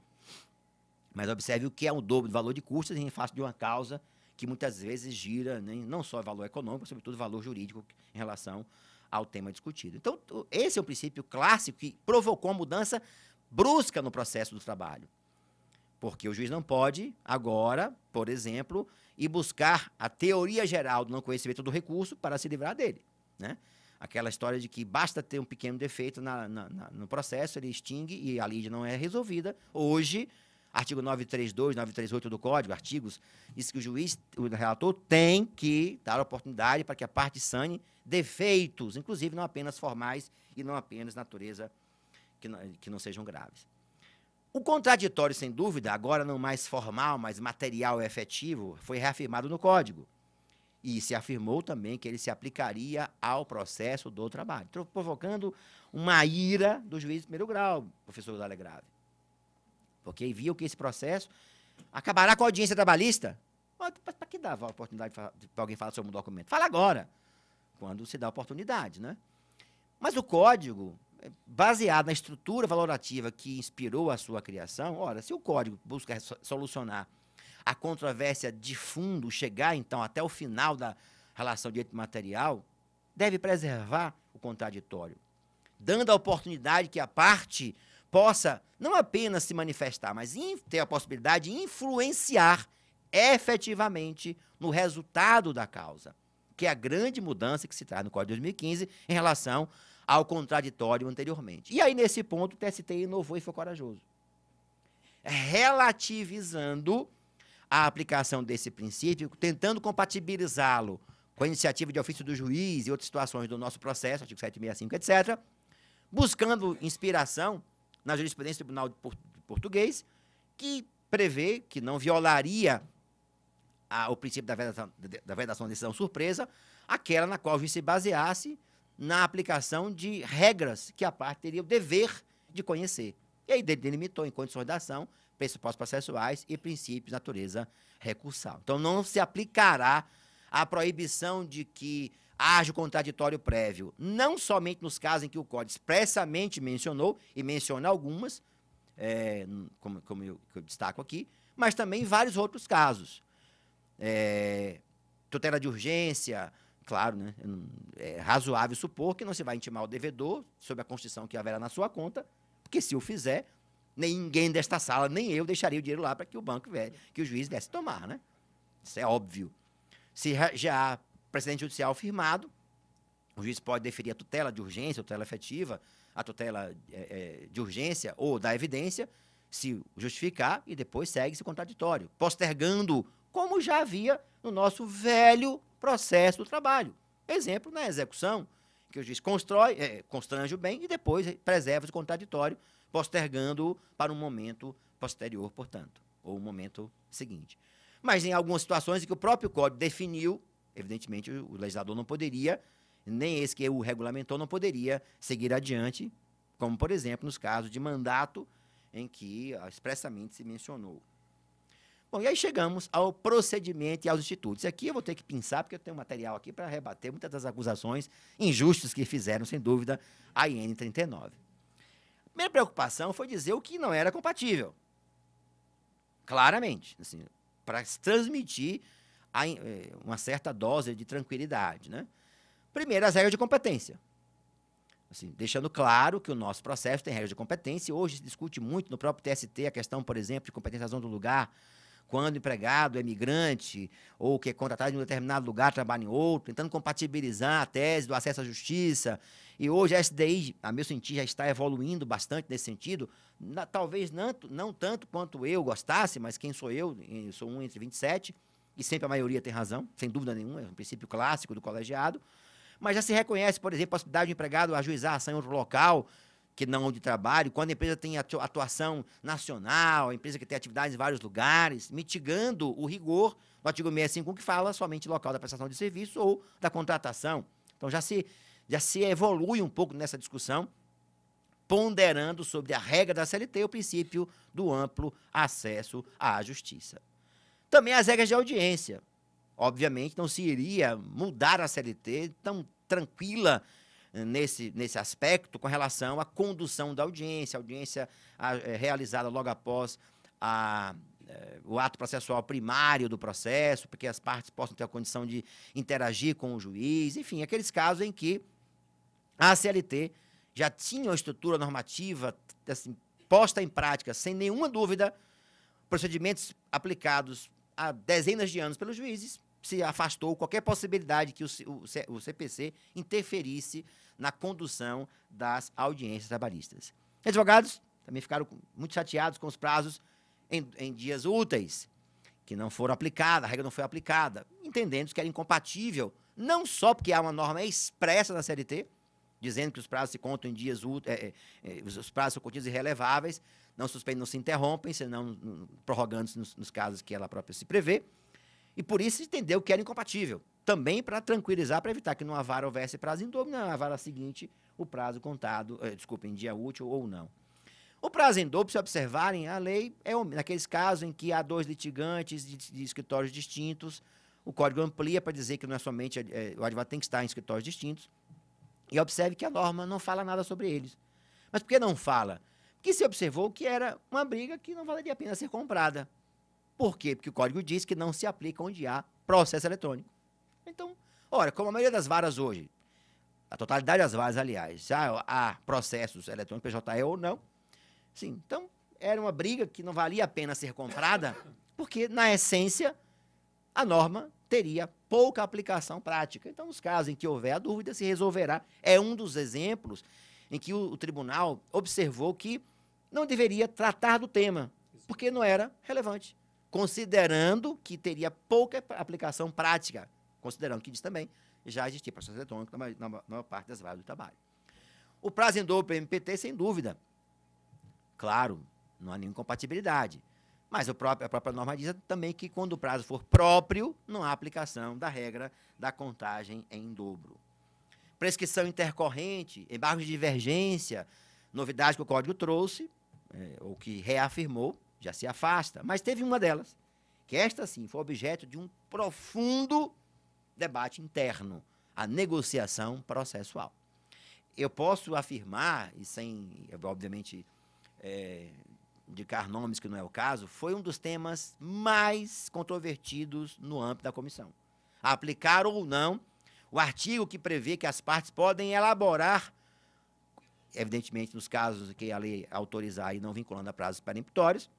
Mas observe o que é o dobro do valor de custas em face de uma causa que muitas vezes gira, né, não só valor econômico, mas sobretudo valor jurídico em relação ao tema discutido. Então, esse é um princípio clássico que provocou uma mudança brusca no processo do trabalho. Porque o juiz não pode, agora, por exemplo, ir buscar a teoria geral do não conhecimento do recurso para se livrar dele, né? Aquela história de que basta ter um pequeno defeito no processo, ele extingue e a lide não é resolvida. Hoje, artigo 932, 938 do Código, artigos, diz que o juiz, o relator, tem que dar oportunidade para que a parte sane defeitos, inclusive não apenas formais e não apenas natureza que não sejam graves. O contraditório, sem dúvida, agora não mais formal, mas material e efetivo, foi reafirmado no Código. E se afirmou também que ele se aplicaria ao processo do trabalho, provocando uma ira do juiz de primeiro grau, professor Dália Grave. Porque viu que esse processo acabará com a audiência trabalhista. Para que dava a oportunidade para alguém falar sobre um documento? Fala agora, quando se dá a oportunidade, né? Mas o Código, baseado na estrutura valorativa que inspirou a sua criação, ora, se o Código busca solucionar a controvérsia de fundo, chegar, então, até o final da relação de direito material, deve preservar o contraditório, dando a oportunidade que a parte possa não apenas se manifestar, mas ter a possibilidade de influenciar efetivamente no resultado da causa, que é a grande mudança que se traz no Código de 2015 em relação ao contraditório anteriormente. E aí, nesse ponto, o TST inovou e foi corajoso, relativizando a aplicação desse princípio, tentando compatibilizá-lo com a iniciativa de ofício do juiz e outras situações do nosso processo, artigo 765, etc., buscando inspiração na jurisprudência do Tribunal de Português, que prevê que não violaria o princípio da vedação da decisão surpresa, aquela na qual o juiz se baseasse na aplicação de regras que a parte teria o dever de conhecer. E aí delimitou em condições da ação pressupostos processuais e princípios de natureza recursal. Então, não se aplicará a proibição de que haja o contraditório prévio, não somente nos casos em que o Código expressamente mencionou, e menciona algumas, como eu destaco aqui, mas também em vários outros casos. Tutela de urgência, claro, né? É razoável supor que não se vai intimar o devedor sobre a constituição que haverá na sua conta, porque se o fizer, ninguém desta sala, nem eu, deixaria o dinheiro lá para que que o juiz viesse tomar, né? Isso é óbvio. Se já há precedente judicial firmado, o juiz pode deferir a tutela de urgência, a tutela efetiva, a tutela de urgência ou da evidência, se justificar, e depois segue-se o contraditório, postergando, como já havia no nosso velho processo do trabalho. Exemplo, na execução, que o juiz constrange o bem e depois preserva o contraditório, postergando para um momento posterior, portanto, ou um momento seguinte. Mas em algumas situações em que o próprio Código definiu, evidentemente o legislador não poderia, nem esse que o regulamentou, não poderia seguir adiante, como, por exemplo, nos casos de mandato em que expressamente se mencionou. Bom, e aí chegamos ao procedimento e aos institutos. Aqui eu vou ter que pensar, porque eu tenho material aqui para rebater muitas das acusações injustas que fizeram, sem dúvida, a IN 39. A primeira preocupação foi dizer o que não era compatível. Claramente, assim, para transmitir uma certa dose de tranquilidade, né? Primeiro, as regras de competência. Assim, deixando claro que o nosso processo tem regras de competência. Hoje se discute muito no próprio TST a questão, por exemplo, de competência razão do lugar, quando o empregado é migrante ou que é contratado em um determinado lugar, trabalha em outro, tentando compatibilizar a tese do acesso à justiça. E hoje a SDI, a meu sentir, já está evoluindo bastante nesse sentido. Talvez não tanto quanto eu gostasse, mas quem sou eu? Eu sou um entre 27, e sempre a maioria tem razão, sem dúvida nenhuma, é um princípio clássico do colegiado. Mas já se reconhece, por exemplo, a possibilidade do empregado ajuizar a ação em outro local, que não de trabalho, quando a empresa tem atuação nacional, a empresa que tem atividades em vários lugares, mitigando o rigor do artigo 651, que fala somente local da prestação de serviço ou da contratação. Então, já se evolui um pouco nessa discussão, ponderando sobre a regra da CLT e o princípio do amplo acesso à justiça. Também as regras de audiência. Obviamente, não se iria mudar a CLT tão tranquila nesse aspecto com relação à condução da audiência, realizada logo após o ato processual primário do processo, porque as partes possam ter a condição de interagir com o juiz, enfim, aqueles casos em que a CLT já tinha uma estrutura normativa assim, posta em prática, sem nenhuma dúvida, procedimentos aplicados há dezenas de anos pelos juízes, se afastou qualquer possibilidade que o CPC interferisse na condução das audiências trabalhistas. Advogados também ficaram muito chateados com os prazos em dias úteis, que não foram aplicados, a regra não foi aplicada, entendendo que era incompatível, não só porque há uma norma expressa na CLT, dizendo que os prazos se contam em dias úteis, os prazos são contidos irreleváveis, não suspendem, não se interrompem, senão prorrogando-se nos casos que ela própria se prevê, e por isso entendeu que era incompatível. Também para tranquilizar, para evitar que numa vara houvesse prazo indômito, na vara seguinte, o prazo contado, em dia útil ou não. O prazo indômito, se observarem, a lei é naqueles casos em que há dois litigantes de escritórios distintos, o código amplia para dizer que não é somente o advogado tem que estar em escritórios distintos, e observe que a norma não fala nada sobre eles. Mas por que não fala? Porque se observou que era uma briga que não valeria a pena ser comprada. Por quê? Porque o código diz que não se aplica onde há processo eletrônico. Então, ora, como a maioria das varas hoje, a totalidade das varas, aliás, já há processos eletrônicos, PJE ou não, sim, então era uma briga que não valia a pena ser comprada, porque, na essência, a norma teria pouca aplicação prática. Então, nos casos em que houver a dúvida, se resolverá. É um dos exemplos em que o tribunal observou que não deveria tratar do tema, porque não era relevante, considerando que teria pouca aplicação prática, considerando que diz também já existia processo eletrônico na maior parte das varas do trabalho. O prazo indômito MPT, sem dúvida. Claro, não há nenhuma incompatibilidade. Mas a própria norma diz também que, quando o prazo for próprio, não há aplicação da regra da contagem em dobro. Prescrição intercorrente, embargo de divergência, novidade que o Código trouxe, ou que reafirmou, já se afasta. Mas teve uma delas, que esta, sim, foi objeto de um profundo debate interno, a negociação processual. Eu posso afirmar, e sem, obviamente, indicar nomes que não é o caso, foi um dos temas mais controvertidos no âmbito da comissão. Aplicar ou não o artigo que prevê que as partes podem elaborar, evidentemente nos casos que a lei autorizar e não vinculando a prazos peremptórios,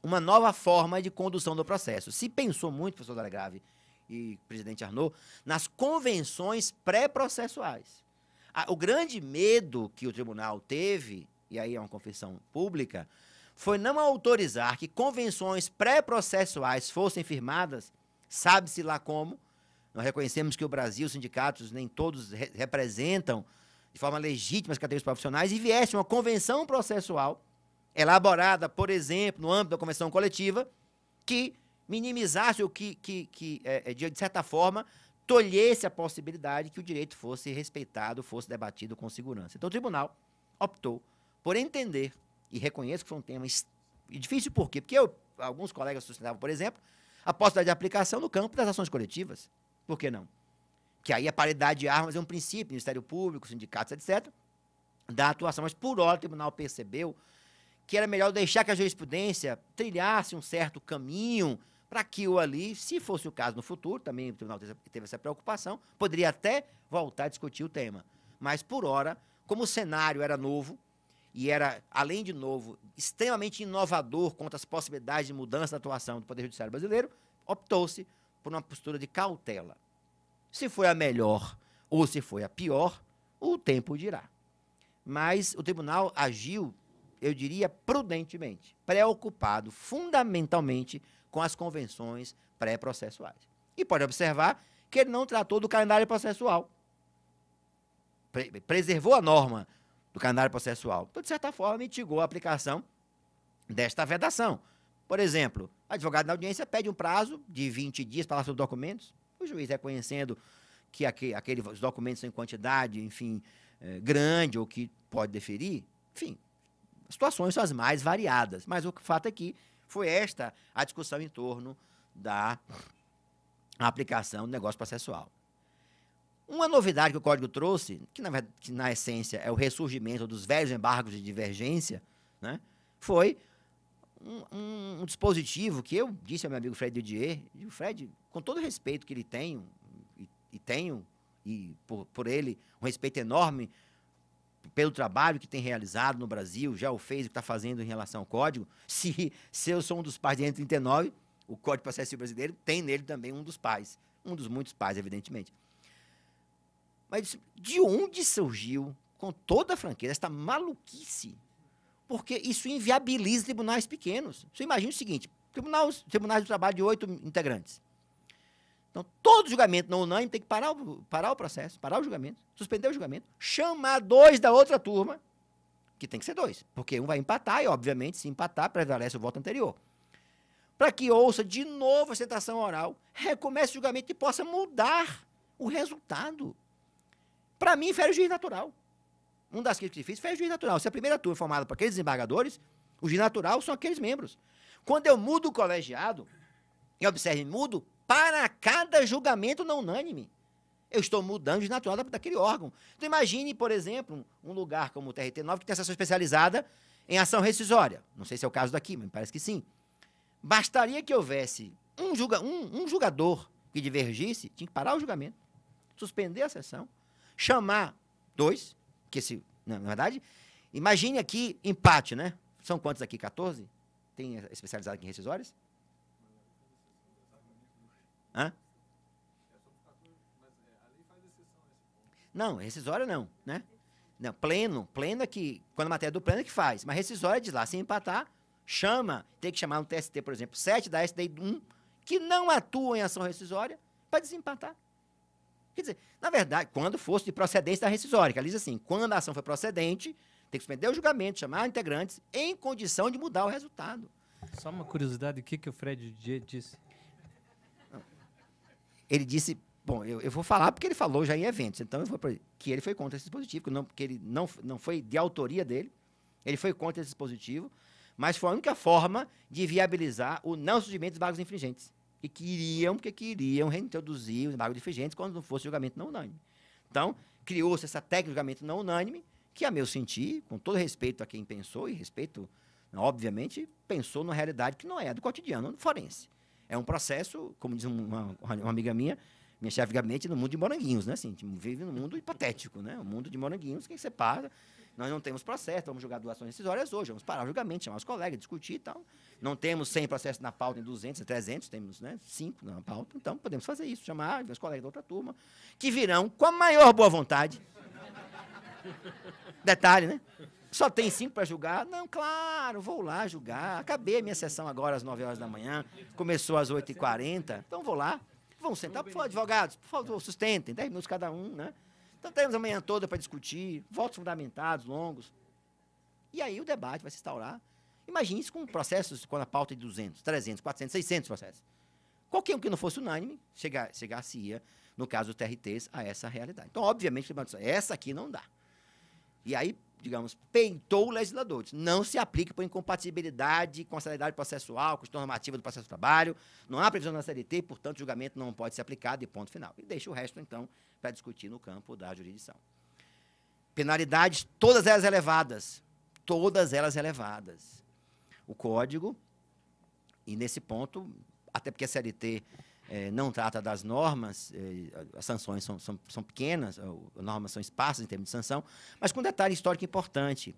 uma nova forma de condução do processo. Se pensou muito, professor Delegrave e presidente Arnaud, nas convenções pré-processuais. O grande medo que o tribunal teve, e aí é uma confissão pública, foi não autorizar que convenções pré-processuais fossem firmadas, sabe-se lá como. Nós reconhecemos que o Brasil, os sindicatos, nem todos representam de forma legítima as categorias profissionais, e viesse uma convenção processual, elaborada, por exemplo, no âmbito da convenção coletiva, que minimizasse ou que de certa forma, tolhesse a possibilidade que o direito fosse respeitado, fosse debatido com segurança. Então, o tribunal optou por entender, e reconheço que foi um tema difícil, por quê? Porque alguns colegas sustentavam, por exemplo, a possibilidade de aplicação no campo das ações coletivas. Por que não? Que aí a paridade de armas é um princípio, Ministério Público, sindicatos, etc., da atuação. Mas, por hora, o tribunal percebeu que era melhor deixar que a jurisprudência trilhasse um certo caminho para que o ali, se fosse o caso no futuro, também o tribunal teve essa preocupação, poderia até voltar a discutir o tema. Mas, por hora, como o cenário era novo, e era, além de novo, extremamente inovador quanto às possibilidades de mudança da atuação do Poder Judiciário brasileiro, optou-se por uma postura de cautela. Se foi a melhor ou se foi a pior, o tempo dirá. Mas o tribunal agiu, eu diria, prudentemente, preocupado fundamentalmente com as convenções pré-processuais. E pode observar que ele não tratou do calendário processual. Preservou a norma do calendário processual. Então, de certa forma, mitigou a aplicação desta vedação. Por exemplo, o advogado na audiência pede um prazo de 20 dias para falar sobre documentos. O juiz, reconhecendo que aqueles documentos são em quantidade, enfim, grande, ou que pode deferir, enfim, as situações são as mais variadas. Mas o fato é que foi esta a discussão em torno da aplicação do negócio processual. Uma novidade que o Código trouxe, que na essência é o ressurgimento dos velhos embargos de divergência, né, foi um dispositivo que eu disse ao meu amigo Fred Didier, e o Fred, com todo o respeito que ele tem, e tenho, e por ele, um respeito enorme pelo trabalho que tem realizado no Brasil, já o fez e o que está fazendo em relação ao código. Se eu sou um dos pais de 39, o Código de Processo Civil brasileiro tem nele também um dos pais, um dos muitos pais, evidentemente. Mas de onde surgiu, com toda a franqueza, esta maluquice? Porque isso inviabiliza tribunais pequenos. Você imagina o seguinte, tribunais do trabalho de 8 integrantes. Então, todo julgamento não unânime tem que parar o processo, parar o julgamento, suspender o julgamento, chamar 2 da outra turma, que tem que ser 2, porque um vai empatar e, obviamente, se empatar, prevalece o voto anterior. Para que ouça de novo a citação oral, recomece o julgamento e possa mudar o resultado. Para mim, fere o juiz natural. Um das críticas difíceis fere o juiz natural. Se a primeira turma é formada por aqueles desembargadores, o juiz natural são aqueles membros. Quando eu mudo o colegiado, e observe, mudo para cada julgamento não unânime. Eu estou mudando de natural daquele órgão. Então, imagine, por exemplo, um lugar como o TRT9, que tem sessão especializada em ação rescisória. Não sei se é o caso daqui, mas parece que sim. Bastaria que houvesse um julgador que divergisse, tinha que parar o julgamento, suspender a sessão, chamar 2, que se, na verdade, imagine aqui empate, né? São quantos aqui? 14? Tem especializado aqui em rescisórias? Hã? Não, rescisória não, né? Não, pleno é que, quando a matéria do pleno é que faz, mas rescisória diz lá, se empatar, chama, tem que chamar no TST, por exemplo, 7 da STI 1, que não atuam em ação rescisória, para desempatar. Quer dizer, na verdade, quando fosse de procedência da rescisória, que ela diz assim, quando a ação foi procedente, tem que suspender o julgamento, chamar integrantes em condição de mudar o resultado. Só uma curiosidade, o que o Fred disse? Ele disse, bom, eu vou falar porque ele falou já em eventos, então eu vou que ele foi contra esse dispositivo, que ele não foi de autoria dele, ele foi contra esse dispositivo, mas foi a única forma de viabilizar o não surgimento dos embargos infringentes. Porque queriam reintroduzir os embargos infringentes quando não fosse julgamento não unânime. Então, criou-se essa técnica de julgamento não unânime, que, a meu sentir, com todo respeito a quem pensou, e respeito, obviamente, pensou numa realidade que não é a do cotidiano do forense. É um processo, como diz uma amiga minha chefe de gabinete, no mundo de moranguinhos, né? Assim, vive num mundo hipotético, né? Um mundo de moranguinhos que separa. Nós não temos processo, vamos julgar doações rescisórias hoje, vamos parar o julgamento, chamar os colegas, discutir e tal. Não temos 100 processos na pauta, em 200, 300, temos, né, 5 na pauta, então podemos fazer isso, chamar os colegas da outra turma, que virão com a maior boa vontade. Detalhe, né? Só tem 5 para julgar? Não, claro, vou lá julgar. Acabei a minha sessão agora às 9 horas da manhã, começou às 8h40, então vou lá. Vamos sentar, por favor, advogados, por favor, sustentem, 10 minutos cada um, né? Então temos a manhã toda para discutir, votos fundamentados, longos. E aí o debate vai se instaurar. Imagine isso com processos, com a pauta de 200, 300, 400, 600 processos. Qualquer um que não fosse unânime, chegar-se-ia, no caso dos TRTs, a essa realidade. Então, obviamente, essa aqui não dá. E aí, digamos, peitou o legislador. Não se aplica por incompatibilidade com a celeridade processual, com a normativa do processo do trabalho, não há previsão na CLT, portanto, o julgamento não pode ser aplicado e ponto final. E deixa o resto, então, para discutir no campo da jurisdição. Penalidades, todas elas elevadas. Todas elas elevadas. O Código, e nesse ponto, até porque a CLT não trata das normas, as sanções são pequenas, as normas são esparsas em termos de sanção, mas com um detalhe histórico importante.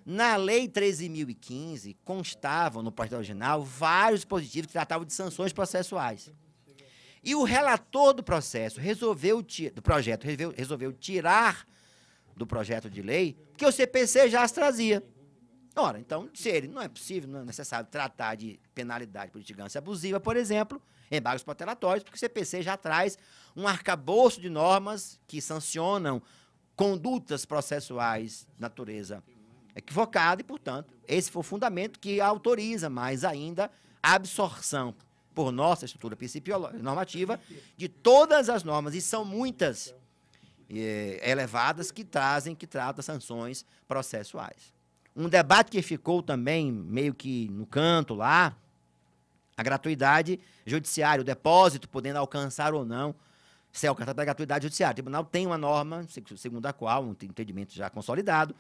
Na Lei 13.015, constavam, no projeto original, vários dispositivos que tratavam de sanções processuais. E o relator do processo resolveu tirar do projeto de lei, porque o CPC já as trazia. Ora, então, se ele não é possível, não é necessário tratar de penalidade por litigância abusiva, por exemplo, embargos protelatórios, porque o CPC já traz um arcabouço de normas que sancionam condutas processuais de natureza equivocada e, portanto, esse foi o fundamento que autoriza mais ainda a absorção por nossa estrutura normativa de todas as normas, e são muitas elevadas, que tratam sanções processuais. Um debate que ficou também meio que no canto lá, a gratuidade judiciária, o depósito podendo alcançar ou não, se alcançar a gratuidade judiciária. O tribunal tem uma norma, segundo a qual, um entendimento já consolidado,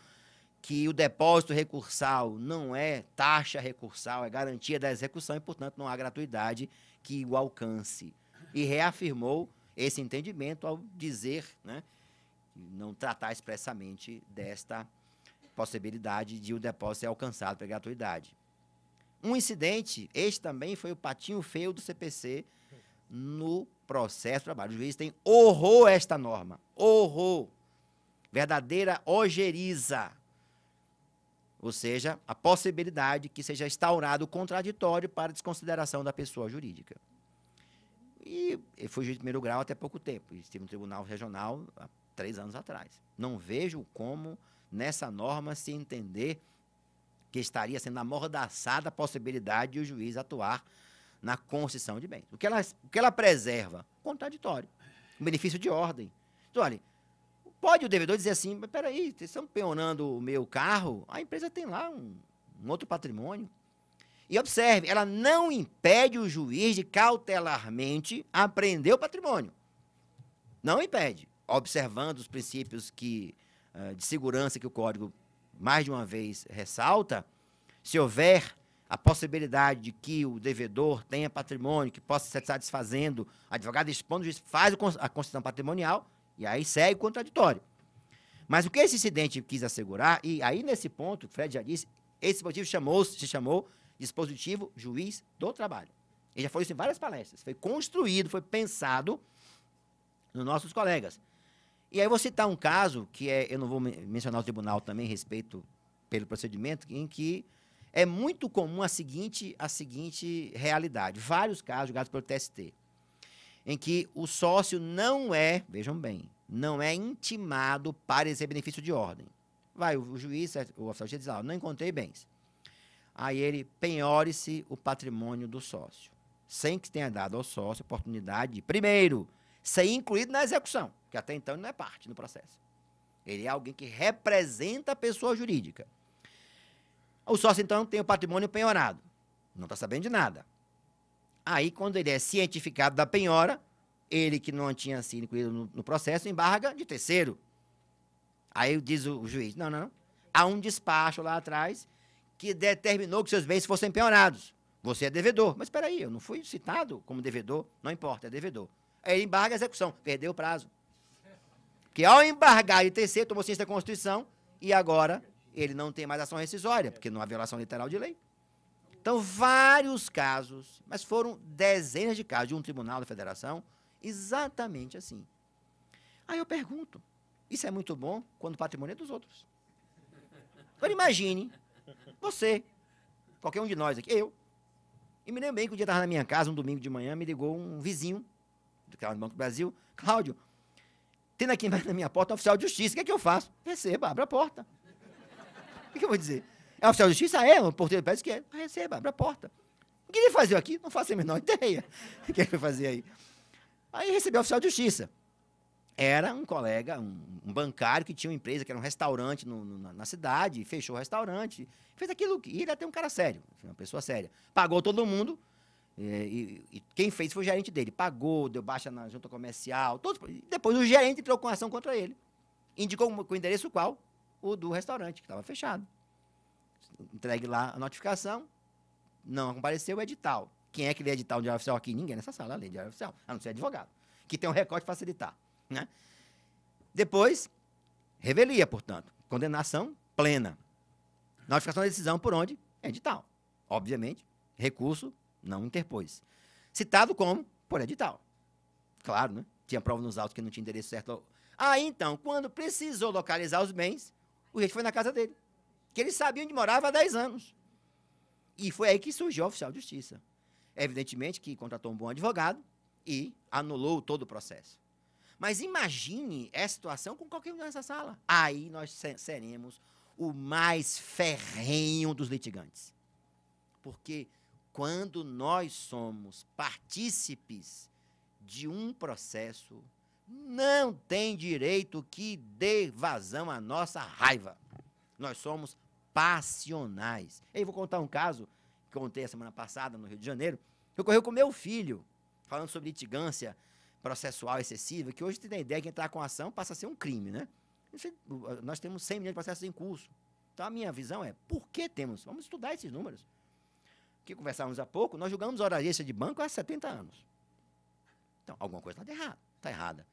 que o depósito recursal não é taxa recursal, é garantia da execução e, portanto, não há gratuidade que o alcance. E reafirmou esse entendimento ao dizer, né, não tratar expressamente desta possibilidade de o depósito ser alcançado pela gratuidade. Um incidente, este também foi o patinho feio do CPC no processo de trabalho. O juiz tem horror a esta norma. Horror. Verdadeira ojeriza. Ou seja, a possibilidade que seja instaurado o contraditório para desconsideração da pessoa jurídica. E eu fui juiz de primeiro grau até pouco tempo. Estive no Tribunal Regional há 3 anos atrás. Não vejo como, nessa norma, se entender que estaria sendo amordaçada a possibilidade de o juiz atuar na concessão de bens. O que ela preserva? Contraditório. Um benefício de ordem. Então, olha, pode o devedor dizer assim, mas peraí, vocês estão peonando o meu carro, a empresa tem lá um outro patrimônio. E observe, ela não impede o juiz de cautelarmente apreender o patrimônio. Não impede, observando os princípios de segurança que o Código, mais de uma vez, ressalta. Se houver a possibilidade de que o devedor tenha patrimônio, que possa estar satisfazendo, o advogado expondo, o juiz faz a concessão patrimonial, e aí segue o contraditório. Mas o que esse incidente quis assegurar, e aí nesse ponto, o Fred já disse, esse dispositivo se chamou dispositivo juiz do trabalho. Ele já falou isso em várias palestras. Foi construído, foi pensado nos nossos colegas. E aí eu vou citar um caso, que eu não vou mencionar o tribunal também, respeito pelo procedimento, em que é muito comum a seguinte realidade. Vários casos julgados pelo TST, em que o sócio não é, vejam bem, não é intimado para esse benefício de ordem. Vai, o juiz, o oficial de justiça diz, não encontrei bens. Aí ele penhore-se o patrimônio do sócio, sem que tenha dado ao sócio a oportunidade de, primeiro, ser incluído na execução, que até então ele não é parte no processo. Ele é alguém que representa a pessoa jurídica. O sócio, então, tem o patrimônio penhorado. Não está sabendo de nada. Aí, quando ele é cientificado da penhora, ele que não tinha sido incluído no processo, embarga de terceiro. Aí diz o juiz, não. Há um despacho lá atrás que determinou que seus bens fossem penhorados. Você é devedor. Mas espera aí, eu não fui citado como devedor. Não importa, é devedor. Aí ele embarga a execução. Perdeu o prazo. Porque ao embargar de terceiro, tomou ciência da Constituição e agora ele não tem mais ação rescisória, porque não há violação literal de lei. Então, vários casos, mas foram dezenas de casos de um tribunal da federação, exatamente assim. Aí eu pergunto, isso é muito bom quando o patrimônio é dos outros. Agora imagine, você, qualquer um de nós aqui, eu, e me lembro bem que um dia estava na minha casa, um domingo de manhã, me ligou um vizinho, do Banco do Brasil, Cláudio, tendo aqui na minha porta um oficial de justiça, o que é que eu faço? Receba, abra a porta. O que eu vou dizer? É oficial de justiça? O porteiro parece que é. Receba, abre a porta. O que ele fazia aqui? Não faço a menor ideia. O que ele foi fazer aí? Aí recebeu o oficial de justiça. Era um colega, um bancário que tinha uma empresa, que era um restaurante na cidade, fechou o restaurante, fez aquilo, e ele até um cara sério, uma pessoa séria. Pagou todo mundo, e quem fez foi o gerente dele. Pagou, deu baixa na junta comercial, depois o gerente entrou com ação contra ele. Indicou com o endereço qual? O do restaurante, que estava fechado. Entregue lá a notificação, não compareceu o edital. Quem é que lê edital de diário oficial aqui? Ninguém nessa sala lê diário oficial, a não ser advogado, que tem um recorte para facilitar. Né? Depois, revelia, portanto, condenação plena. Notificação da decisão por onde? Edital. Obviamente, recurso não interpôs. Citado como por edital. Claro, né? Tinha prova nos autos que não tinha endereço certo. Aí, então, quando precisou localizar os bens, o juiz foi na casa dele, que ele sabia onde morava há 10 anos. E foi aí que surgiu o oficial de justiça. Evidentemente que contratou um bom advogado e anulou todo o processo. Mas imagine essa situação com qualquer um nessa sala. Aí nós seremos o mais ferrenho dos litigantes. Porque quando nós somos partícipes de um processo, não tem direito que dê vazão à nossa raiva. Nós somos passionais. Eu vou contar um caso que contei a semana passada no Rio de Janeiro, que ocorreu com meu filho, falando sobre litigância processual excessiva, que hoje tem a ideia que entrar com ação passa a ser um crime, né? Nós temos 100 milhões de processos em curso. Então, a minha visão é, por que temos? Vamos estudar esses números. Que conversávamos há pouco, nós julgamos hora extra de banco há 70 anos. Então, alguma coisa está errada.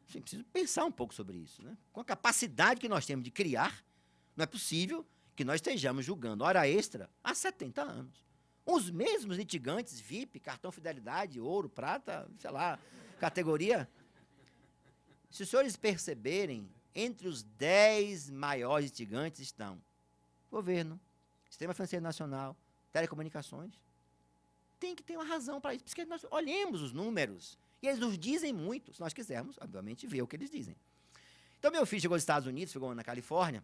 A gente precisa pensar um pouco sobre isso, né? Com a capacidade que nós temos de criar, não é possível que nós estejamos julgando hora extra há 70 anos. Os mesmos litigantes, VIP, cartão fidelidade, ouro, prata, sei lá, categoria. Se os senhores perceberem, entre os 10 maiores litigantes estão governo, Sistema Financeiro Nacional, telecomunicações. Tem que ter uma razão para isso, porque nós olhemos os números, e eles nos dizem muito, se nós quisermos, obviamente, ver o que eles dizem. Então, meu filho chegou aos Estados Unidos, chegou na Califórnia,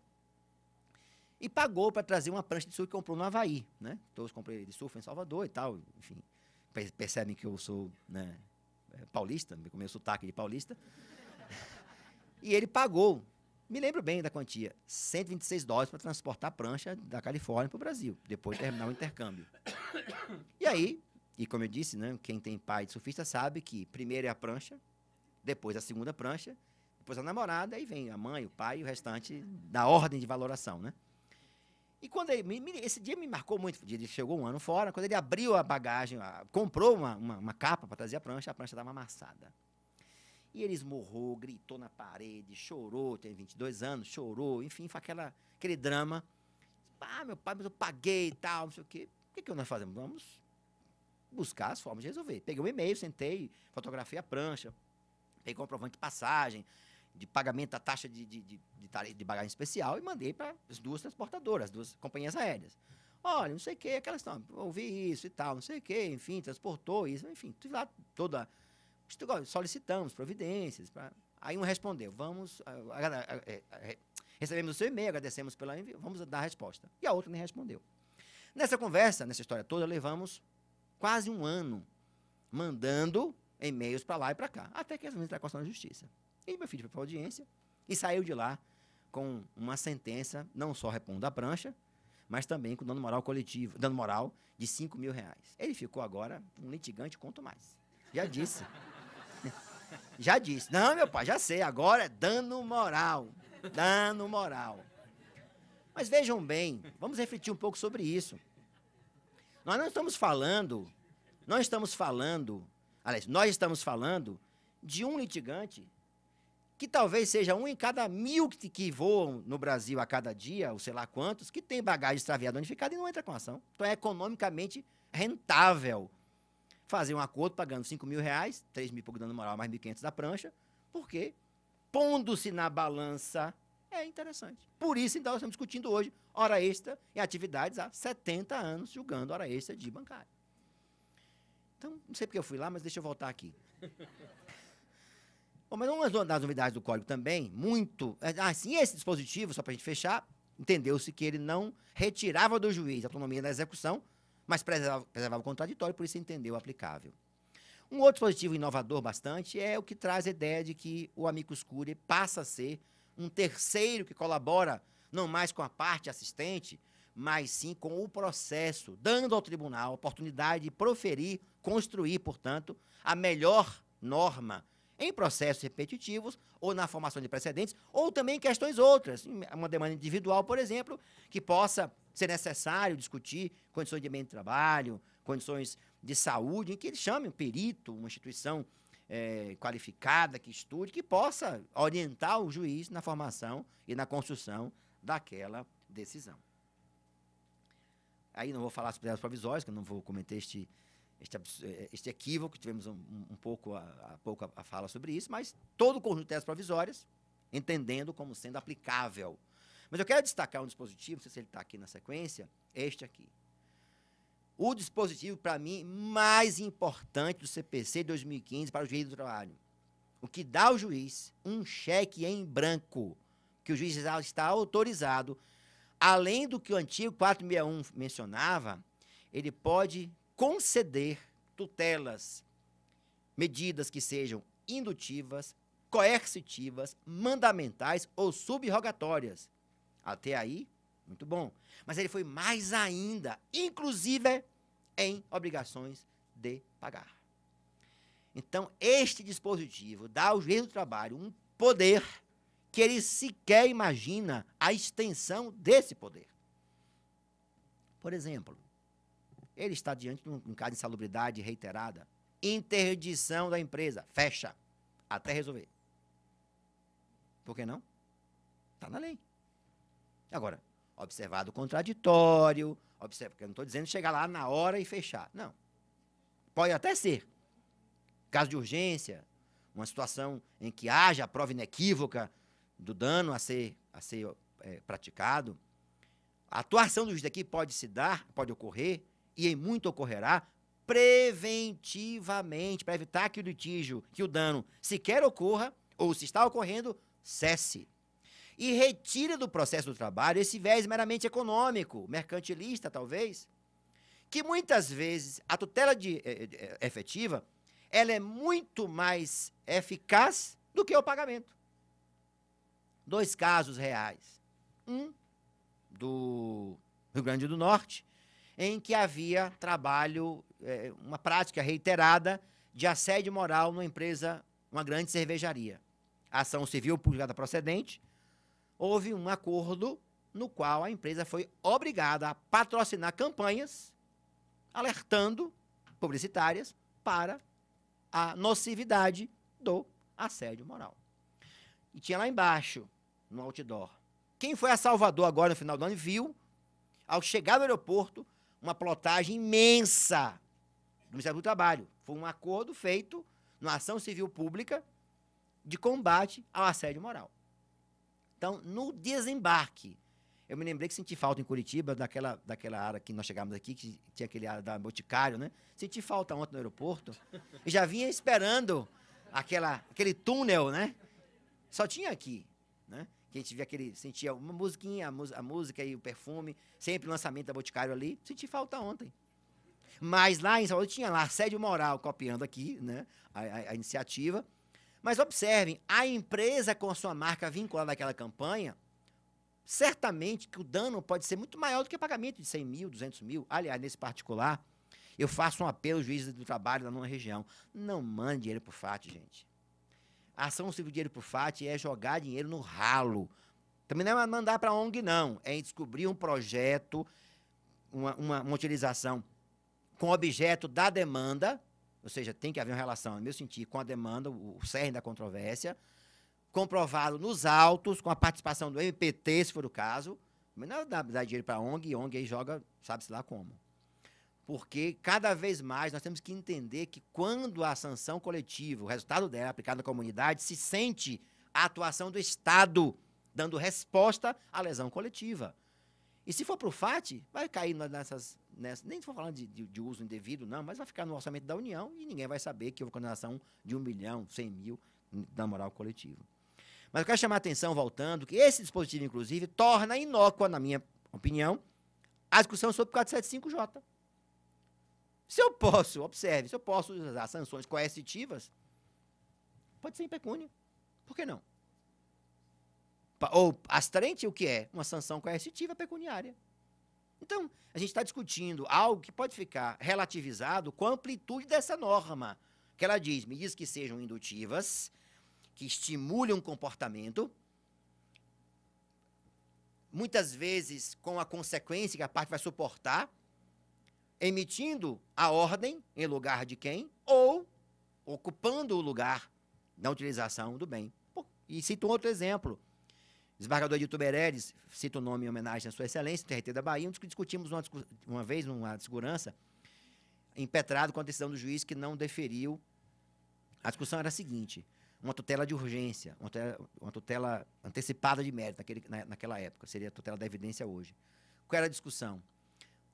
e pagou para trazer uma prancha de surf que comprou no Havaí, né? Todos comprei de surf em Salvador e tal, enfim. Percebem que eu sou, né, paulista, com meu sotaque de paulista. E ele pagou, me lembro bem da quantia, $126 para transportar a prancha da Califórnia para o Brasil, depois de terminar o intercâmbio. E aí, e como eu disse, né, quem tem pai de surfista sabe que primeiro é a prancha, depois a segunda prancha, depois a namorada, aí vem a mãe, o pai e o restante da ordem de valoração, né? E quando ele, esse dia me marcou muito, ele chegou um ano fora, quando ele abriu a bagagem, comprou uma capa para trazer a prancha estava amassada. E ele esmurrou, gritou na parede, chorou, tem 22 anos, chorou, enfim, foi aquele drama. Ah, meu pai, mas eu paguei e tal, não sei o quê. O que nós fazemos? Vamos buscar as formas de resolver. Peguei um e-mail, sentei, fotografei a prancha, peguei comprovante de passagem, de pagamento da taxa de bagagem especial e mandei para as duas transportadoras, as duas companhias aéreas. Olha, não sei o que, aquelas estão, ouvi isso e tal, não sei o que, enfim, transportou isso, enfim, tudo lá, solicitamos providências. Aí um respondeu, recebemos o seu e-mail, agradecemos pela envio, vamos dar a resposta. E a outra nem respondeu. Nessa conversa, nessa história toda, levamos quase um ano mandando e-mails para lá e para cá, até que as meninas entraram na justiça. E meu filho foi para a audiência e saiu de lá com uma sentença, não só repondo a prancha, mas também com dano moral coletivo, dano moral de R$5.000. Ele ficou agora um litigante, quanto mais. Já disse. Já disse. Não, meu pai, já sei, agora é dano moral. Dano moral. Mas vejam bem, vamos refletir um pouco sobre isso. Nós estamos falando de um litigante que talvez seja um em cada 1.000 que voam no Brasil a cada dia, ou sei lá quantos, que tem bagagem extraviada danificada e não entra com ação. Então é economicamente rentável fazer um acordo pagando R$5.000, R$3.000 e pouco dano moral, mais R$1.500 da prancha, porque, pondo-se na balança, é interessante. Por isso, então, nós estamos discutindo hoje hora extra em atividades há 70 anos, julgando hora extra de bancário. Então, não sei porque eu fui lá, mas deixa eu voltar aqui. Bom, mas uma das novidades do Código também, sim, esse dispositivo, só para a gente fechar, entendeu-se que ele não retirava do juiz a autonomia da execução, mas preservava o contraditório, por isso entendeu aplicável. Um outro dispositivo inovador bastante é o que traz a ideia de que o amicus curiae passa a ser um terceiro que colabora não mais com a parte assistente, mas sim com o processo, dando ao tribunal a oportunidade de proferir, construir, portanto, a melhor norma em processos repetitivos, ou na formação de precedentes, ou também em questões outras, uma demanda individual, por exemplo, que possa ser necessário discutir condições de ambiente de trabalho, condições de saúde, em que ele chame um perito, uma instituição qualificada que estude, que possa orientar o juiz na formação e na construção daquela decisão. Aí não vou falar sobre as provisórias, que eu não vou cometer este equívoco, tivemos um pouco a fala sobre isso, mas todo o conjunto de teses provisórias, entendendo como sendo aplicável. Mas eu quero destacar um dispositivo, não sei se ele está aqui na sequência, este aqui. O dispositivo, para mim, mais importante do CPC de 2015 para o juiz do trabalho. O que dá ao juiz um cheque em branco, que o juiz está autorizado, além do que o antigo 461 mencionava, ele pode conceder tutelas, medidas que sejam indutivas, coercitivas, mandamentais ou subrogatórias. Até aí, muito bom. Mas ele foi mais ainda, inclusive em obrigações de pagar. Então, este dispositivo dá ao juiz do trabalho um poder que ele sequer imagina a extensão desse poder. Por exemplo, ele está diante de um caso de insalubridade reiterada, interdição da empresa, fecha, até resolver. Por que não? Está na lei. Agora, observado o contraditório, porque eu não estou dizendo chegar lá na hora e fechar. Não. Pode até ser. Caso de urgência, uma situação em que haja a prova inequívoca do dano a ser praticado, a atuação do juiz aqui pode se dar, pode ocorrer, e em muito ocorrerá, preventivamente, para evitar que o litígio, que o dano sequer ocorra, ou se está ocorrendo, cesse. E retira do processo do trabalho esse viés meramente econômico, mercantilista, talvez, que muitas vezes a tutela efetiva, ela é muito mais eficaz do que o pagamento. 2 casos reais. Um, do Rio Grande do Norte, em que havia trabalho, uma prática reiterada de assédio moral numa empresa, uma grande cervejaria. A ação civil publicada procedente, houve um acordo no qual a empresa foi obrigada a patrocinar campanhas alertando publicitárias para a nocividade do assédio moral. E tinha lá embaixo, no outdoor, quem foi a Salvador agora no final do ano viu, ao chegar no aeroporto, uma plotagem imensa do Ministério do Trabalho. Foi um acordo feito numa ação civil pública de combate ao assédio moral. Então, no desembarque, eu me lembrei que senti falta em Curitiba, daquela área que nós chegamos aqui, que tinha aquele área da Boticário, né? Senti falta ontem no aeroporto e já vinha esperando aquele túnel, né? Só tinha aqui, né? Que a gente sentia uma musiquinha, a música e o perfume, sempre o lançamento da Boticário ali. Senti falta ontem. Mas lá em Salvador tinha lá assédio moral, copiando aqui, né? A iniciativa. Mas observem, a empresa com a sua marca vinculada àquela campanha, certamente que o dano pode ser muito maior do que o pagamento de 100 mil, 200 mil. Aliás, nesse particular, eu faço um apelo aos juízes do trabalho da nona região. Não mande dinheiro para o FAT, gente. A ação civil de dinheiro para o FAT é jogar dinheiro no ralo. Também não é mandar para a ONG, não. É descobrir um projeto, uma utilização com objeto da demanda, ou seja, tem que haver uma relação, no meu sentido, com a demanda, o cerne da controvérsia, comprovado nos autos, com a participação do MPT, se for o caso. Mas não dá dinheiro para a ONG aí joga, sabe-se lá como. Porque cada vez mais nós temos que entender que quando a sanção coletiva, o resultado dela aplicado na comunidade, se sente a atuação do Estado dando resposta à lesão coletiva. E se for para o FAT, vai cair nessas nem estou falando de uso indevido, não, mas vai ficar no orçamento da União e ninguém vai saber que houve condenação de 1 milhão, 100 mil da moral coletiva. Mas eu quero chamar a atenção, voltando, que esse dispositivo, inclusive, torna inócua, na minha opinião, a discussão sobre o 475J. Se eu posso, observe, se eu posso usar sanções coercitivas, pode ser em pecúnia. Por que não? Ou astrente, o que é? Uma sanção coercitiva pecuniária. Então, a gente está discutindo algo que pode ficar relativizado com a amplitude dessa norma, que ela diz, medidas que sejam indutivas, que estimulem um comportamento, muitas vezes com a consequência que a parte vai suportar, emitindo a ordem em lugar de quem, ou ocupando o lugar da utilização do bem. E cito um outro exemplo. O desembargador Edilton Meirelles, cita o nome em homenagem à sua excelência, no TRT da Bahia, onde discutimos uma vez uma segurança impetrado com a decisão do juiz que não deferiu. A discussão era a seguinte: uma tutela de urgência, uma tutela antecipada de mérito naquela época, seria a tutela da evidência hoje. Qual era a discussão?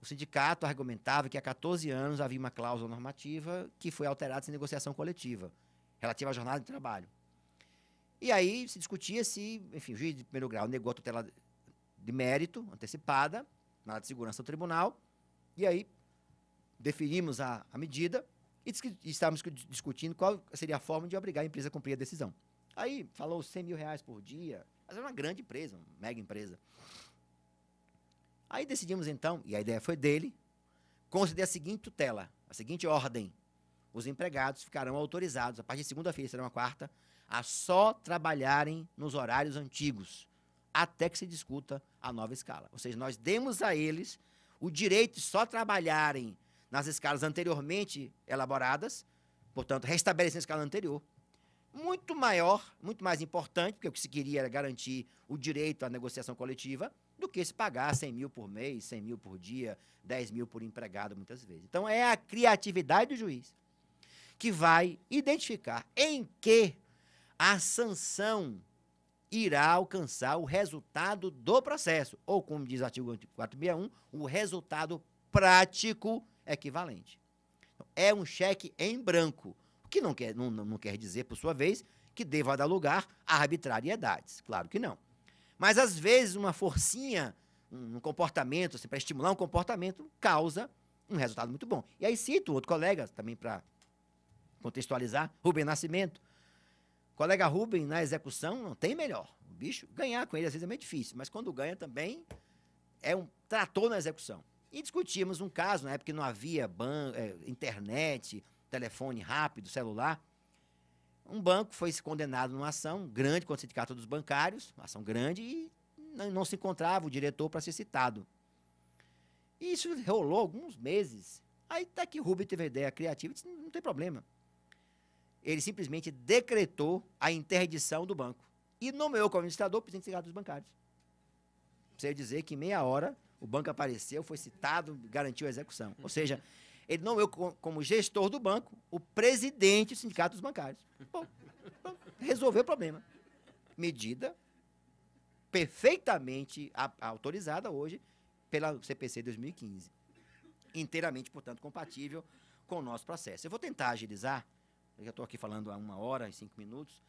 O sindicato argumentava que há 14 anos havia uma cláusula normativa que foi alterada sem negociação coletiva, relativa à jornada de trabalho. E aí se discutia se, enfim, o juiz de primeiro grau negou a tutela de mérito antecipada, na área de segurança do tribunal, e aí definimos a medida e estávamos discutindo qual seria a forma de obrigar a empresa a cumprir a decisão. Aí falou 100 mil reais por dia, mas era uma grande empresa, uma mega empresa. Aí decidimos então, e a ideia foi dele, conceder a seguinte tutela, a seguinte ordem: os empregados ficarão autorizados, a partir de segunda-feira, será uma quarta, a só trabalharem nos horários antigos, até que se discuta a nova escala. Ou seja, nós demos a eles o direito de só trabalharem nas escalas anteriormente elaboradas, portanto, restabelecendo a escala anterior. muito maior, muito mais importante, porque o que se queria era garantir o direito à negociação coletiva, do que se pagar 100 mil por mês, 100 mil por dia, 10 mil por empregado, muitas vezes. Então, é a criatividade do juiz que vai identificar em que a sanção irá alcançar o resultado do processo, ou, como diz o artigo 461, o resultado prático equivalente. Então, é um cheque em branco, o que não quer dizer, por sua vez, que deva dar lugar a arbitrariedades. Claro que não. Mas, às vezes, uma forcinha, um comportamento, assim, para estimular um comportamento, causa um resultado muito bom. E aí cito outro colega, também para contextualizar, Rubem Nascimento. O colega Rubem, na execução, não tem melhor. O bicho, ganhar com ele, às vezes, é meio difícil, mas quando ganha também, é um trator na execução. E discutimos um caso, na época que não havia internet, telefone rápido, celular. Um banco foi condenado numa ação grande contra o Sindicato dos Bancários, uma ação grande, e não se encontrava o diretor para ser citado. E isso rolou alguns meses. Aí tá que o Rubem teve a ideia criativa e disse, não tem problema. Ele simplesmente decretou a interdição do banco e nomeou como administrador o presidente do Sindicato dos Bancários. Precisa dizer que em meia hora o banco apareceu, foi citado, garantiu a execução. Ou seja, ele nomeou como gestor do banco o presidente do Sindicato dos Bancários. Bom, resolveu o problema. Medida perfeitamente autorizada hoje pela CPC 2015. Inteiramente, portanto, compatível com o nosso processo. Eu vou tentar agilizar, eu já estou aqui falando há 1 hora e 5 minutos,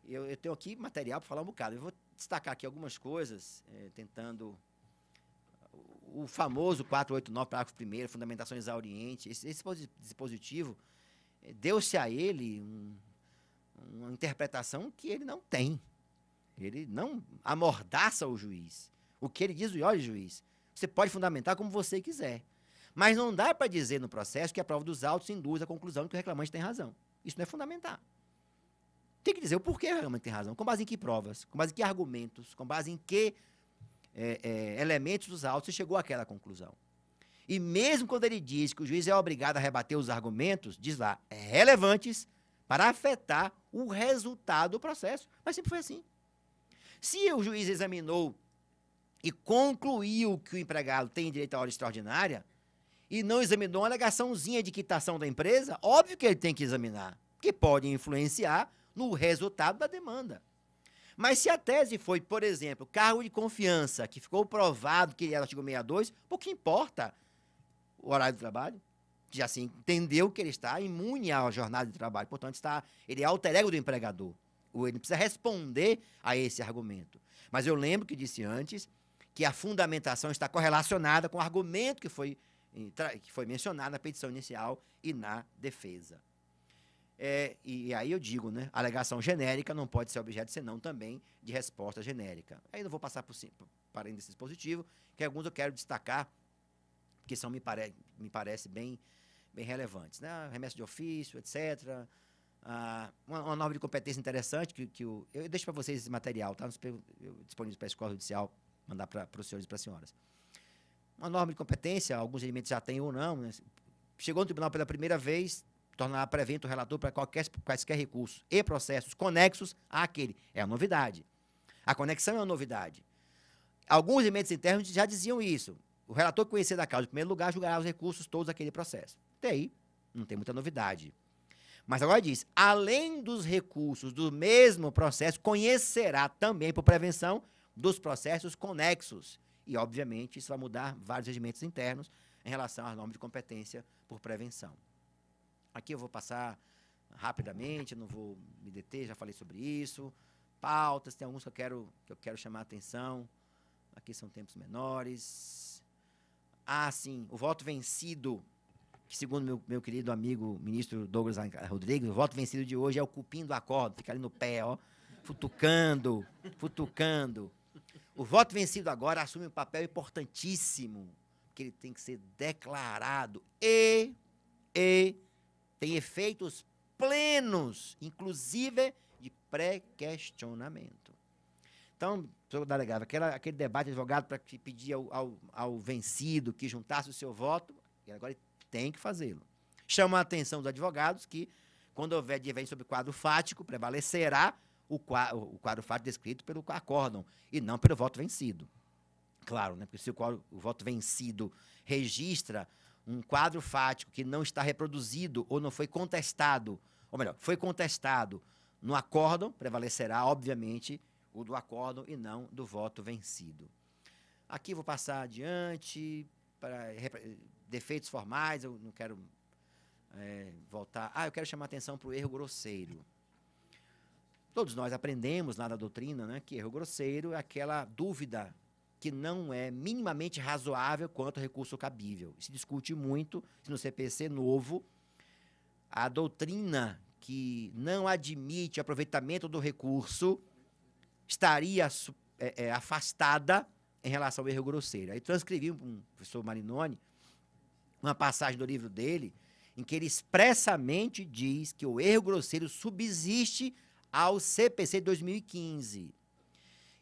eu tenho aqui material para falar um bocado. Eu vou destacar aqui algumas coisas, tentando... O famoso 489, parágrafo 1º, fundamentações exaurientes, esse dispositivo, deu-se a ele uma interpretação que ele não tem. Ele não amordaça o juiz. O que ele diz, olha, juiz, você pode fundamentar como você quiser. Mas não dá para dizer no processo que a prova dos autos induz à conclusão de que o reclamante tem razão. Isso não é fundamentar. Tem que dizer o porquê o reclamante tem razão. Com base em que provas? Com base em que argumentos? Com base em que elementos dos autos você chegou àquela conclusão? E mesmo quando ele diz que o juiz é obrigado a rebater os argumentos, diz lá, relevantes para afetar o resultado do processo. Mas sempre foi assim. Se o juiz examinou e concluiu que o empregado tem direito à hora extraordinária e não examinou uma alegaçãozinha de quitação da empresa, óbvio que ele tem que examinar, que pode influenciar no resultado da demanda. Mas se a tese foi, por exemplo, cargo de confiança, que ficou provado que ele era artigo 62, pouco importa o horário de trabalho, já se entendeu que ele está imune à jornada de trabalho, portanto, ele é alter ego do empregador. Ele precisa responder a esse argumento. Mas eu lembro que disse antes que a fundamentação está correlacionada com o argumento que foi mencionado na petição inicial e na defesa. E aí eu digo, né, a alegação genérica não pode ser objeto senão também de resposta genérica. Aí eu vou passar para esse dispositivo, que alguns eu quero destacar, que são, me parece bem relevantes, né? Remessa de ofício, etc., uma norma de competência interessante eu deixo para vocês esse material, tá? Eu disponível para a Escola Judicial, mandar para os senhores e para as senhoras. Uma norma de competência, alguns elementos já têm ou não, né? Chegou no tribunal pela primeira vez, tornará prevento o relator para quaisquer recursos e processos conexos àquele. É a novidade. A conexão é uma novidade. Alguns elementos internos já diziam isso. O relator que conhecer da causa, em primeiro lugar, julgará os recursos todos daquele processo. Até aí, não tem muita novidade. Mas agora diz, além dos recursos do mesmo processo, conhecerá também, por prevenção, dos processos conexos. E, obviamente, isso vai mudar vários regimentos internos em relação às normas de competência por prevenção. Aqui eu vou passar rapidamente, não vou me deter, já falei sobre isso. Pautas, tem alguns que eu quero chamar a atenção. Aqui são tempos menores. Sim, o voto vencido, que segundo meu querido amigo ministro Douglas Rodrigues, o voto vencido de hoje é o cupim do acordo, fica ali no pé, ó, futucando. O voto vencido agora assume um papel importantíssimo, que ele tem que ser declarado e tem efeitos plenos, inclusive de pré-questionamento. Então, professor delegado, aquele debate de advogado para pedir ao vencido que juntasse o seu voto, e agora ele tem que fazê-lo. Chama a atenção dos advogados que, Quando houver divergência sobre o quadro fático, prevalecerá o quadro fático descrito pelo acórdão e não pelo voto vencido. Claro, né? Porque se o voto vencido registra um quadro fático que não está reproduzido ou não foi contestado, ou melhor, foi contestado no acórdão, prevalecerá, obviamente, o do acórdão e não do voto vencido. Aqui vou passar adiante para defeitos formais, eu não quero voltar. Eu quero chamar a atenção para o erro grosseiro. Todos nós aprendemos lá na doutrina, né, que erro grosseiro é aquela dúvida que não é minimamente razoável quanto ao recurso cabível. Se discute muito no CPC novo, a doutrina que não admite aproveitamento do recurso estaria afastada em relação ao erro grosseiro. Aí transcrevi para o professor Marinoni uma passagem do livro dele, em que ele expressamente diz que o erro grosseiro subsiste ao CPC de 2015.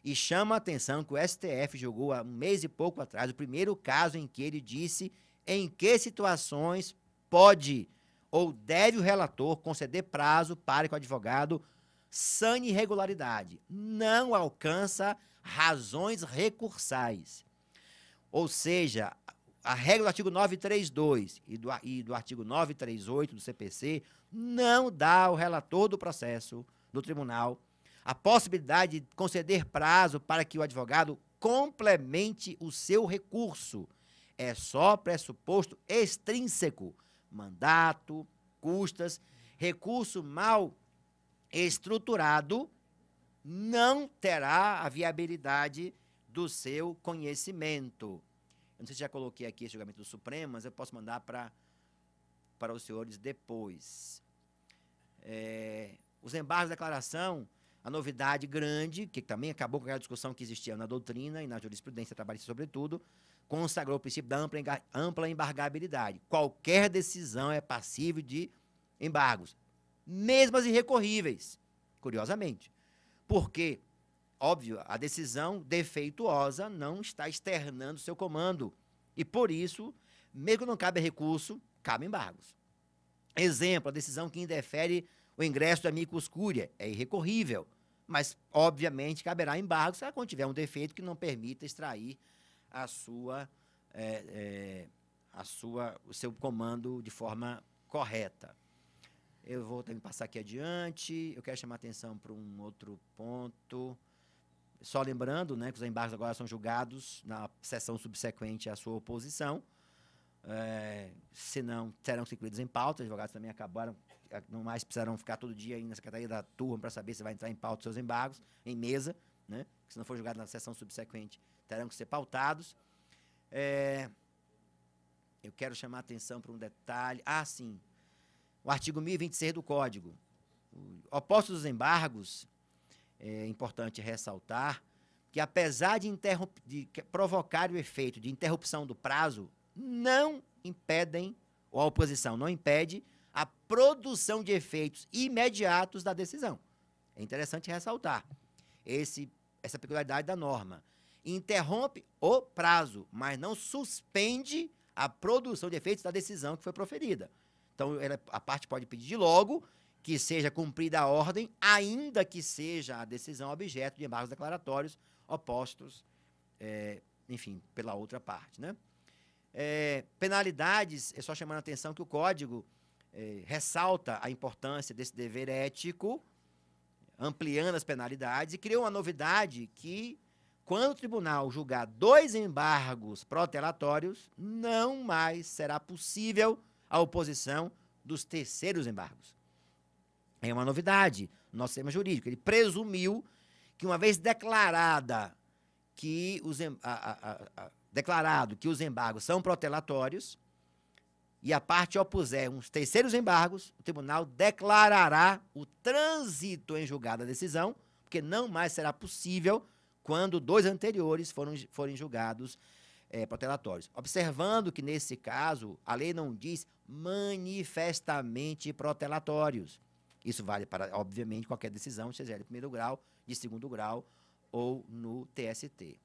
E chama a atenção que o STF julgou há um mês e pouco atrás o primeiro caso em que ele disse em que situações pode ou deve o relator conceder prazo para que o advogado sane irregularidade. Não alcança razões recursais. Ou seja, a regra do artigo 932 e do artigo 938 do CPC não dá ao relator do processo do tribunal a possibilidade de conceder prazo para que o advogado complemente o seu recurso. É só pressuposto extrínseco, mandato, custas, recurso mal estruturado não terá a viabilidade do seu conhecimento. Eu não sei se já coloquei aqui esse julgamento do Supremo, mas eu posso mandar para os senhores depois. Os embargos de declaração, a novidade grande, que também acabou com aquela discussão que existia na doutrina e na jurisprudência trabalhista, sobretudo, consagrou o princípio da ampla embargabilidade. Qualquer decisão é passível de embargos, mesmo as irrecorríveis, curiosamente. Porque, óbvio, a decisão defeituosa não está externando seu comando. E, por isso, mesmo que não cabe recurso, cabe embargos. Exemplo, a decisão que indefere o ingresso do amicus curiae é irrecorrível, mas, obviamente, caberá embargo se ela contiver um defeito que não permita extrair o seu comando de forma correta. Eu vou também passar aqui adiante. Eu quero chamar a atenção para um outro ponto. Só lembrando, né, que os embargos agora são julgados na sessão subsequente à sua oposição. Se não, serão incluídos em pauta. Os advogados também acabaram, não mais precisarão ficar todo dia aí na Secretaria da Turma para saber se vai entrar em pauta os seus embargos, em mesa, né? Se não for julgado na sessão subsequente, terão que ser pautados. Eu quero chamar a atenção para um detalhe. Sim. O artigo 1026 do Código. Opostos aos embargos, é importante ressaltar que, apesar de provocar o efeito de interrupção do prazo, não impedem, ou a oposição não impede, a produção de efeitos imediatos da decisão. É interessante ressaltar essa peculiaridade da norma. Interrompe o prazo, mas não suspende a produção de efeitos da decisão que foi proferida. Então, a parte pode pedir logo que seja cumprida a ordem, ainda que seja a decisão objeto de embargos declaratórios opostos, enfim, pela outra parte, né? Penalidades, é só chamando a atenção que o Código ressalta a importância desse dever ético, ampliando as penalidades, e criou uma novidade que, quando o tribunal julgar 2 embargos protelatórios, não mais será possível a oposição dos terceiros embargos. É uma novidade no nosso sistema jurídico. Ele presumiu que, uma vez declarado que os embargos são protelatórios e a parte opuser uns terceiros embargos, o tribunal declarará o trânsito em julgada da decisão, porque não mais será possível quando 2 anteriores forem julgados protelatórios. Observando que, nesse caso, a lei não diz manifestamente protelatórios. Isso vale para, obviamente, qualquer decisão, seja de primeiro grau, de segundo grau ou no TST.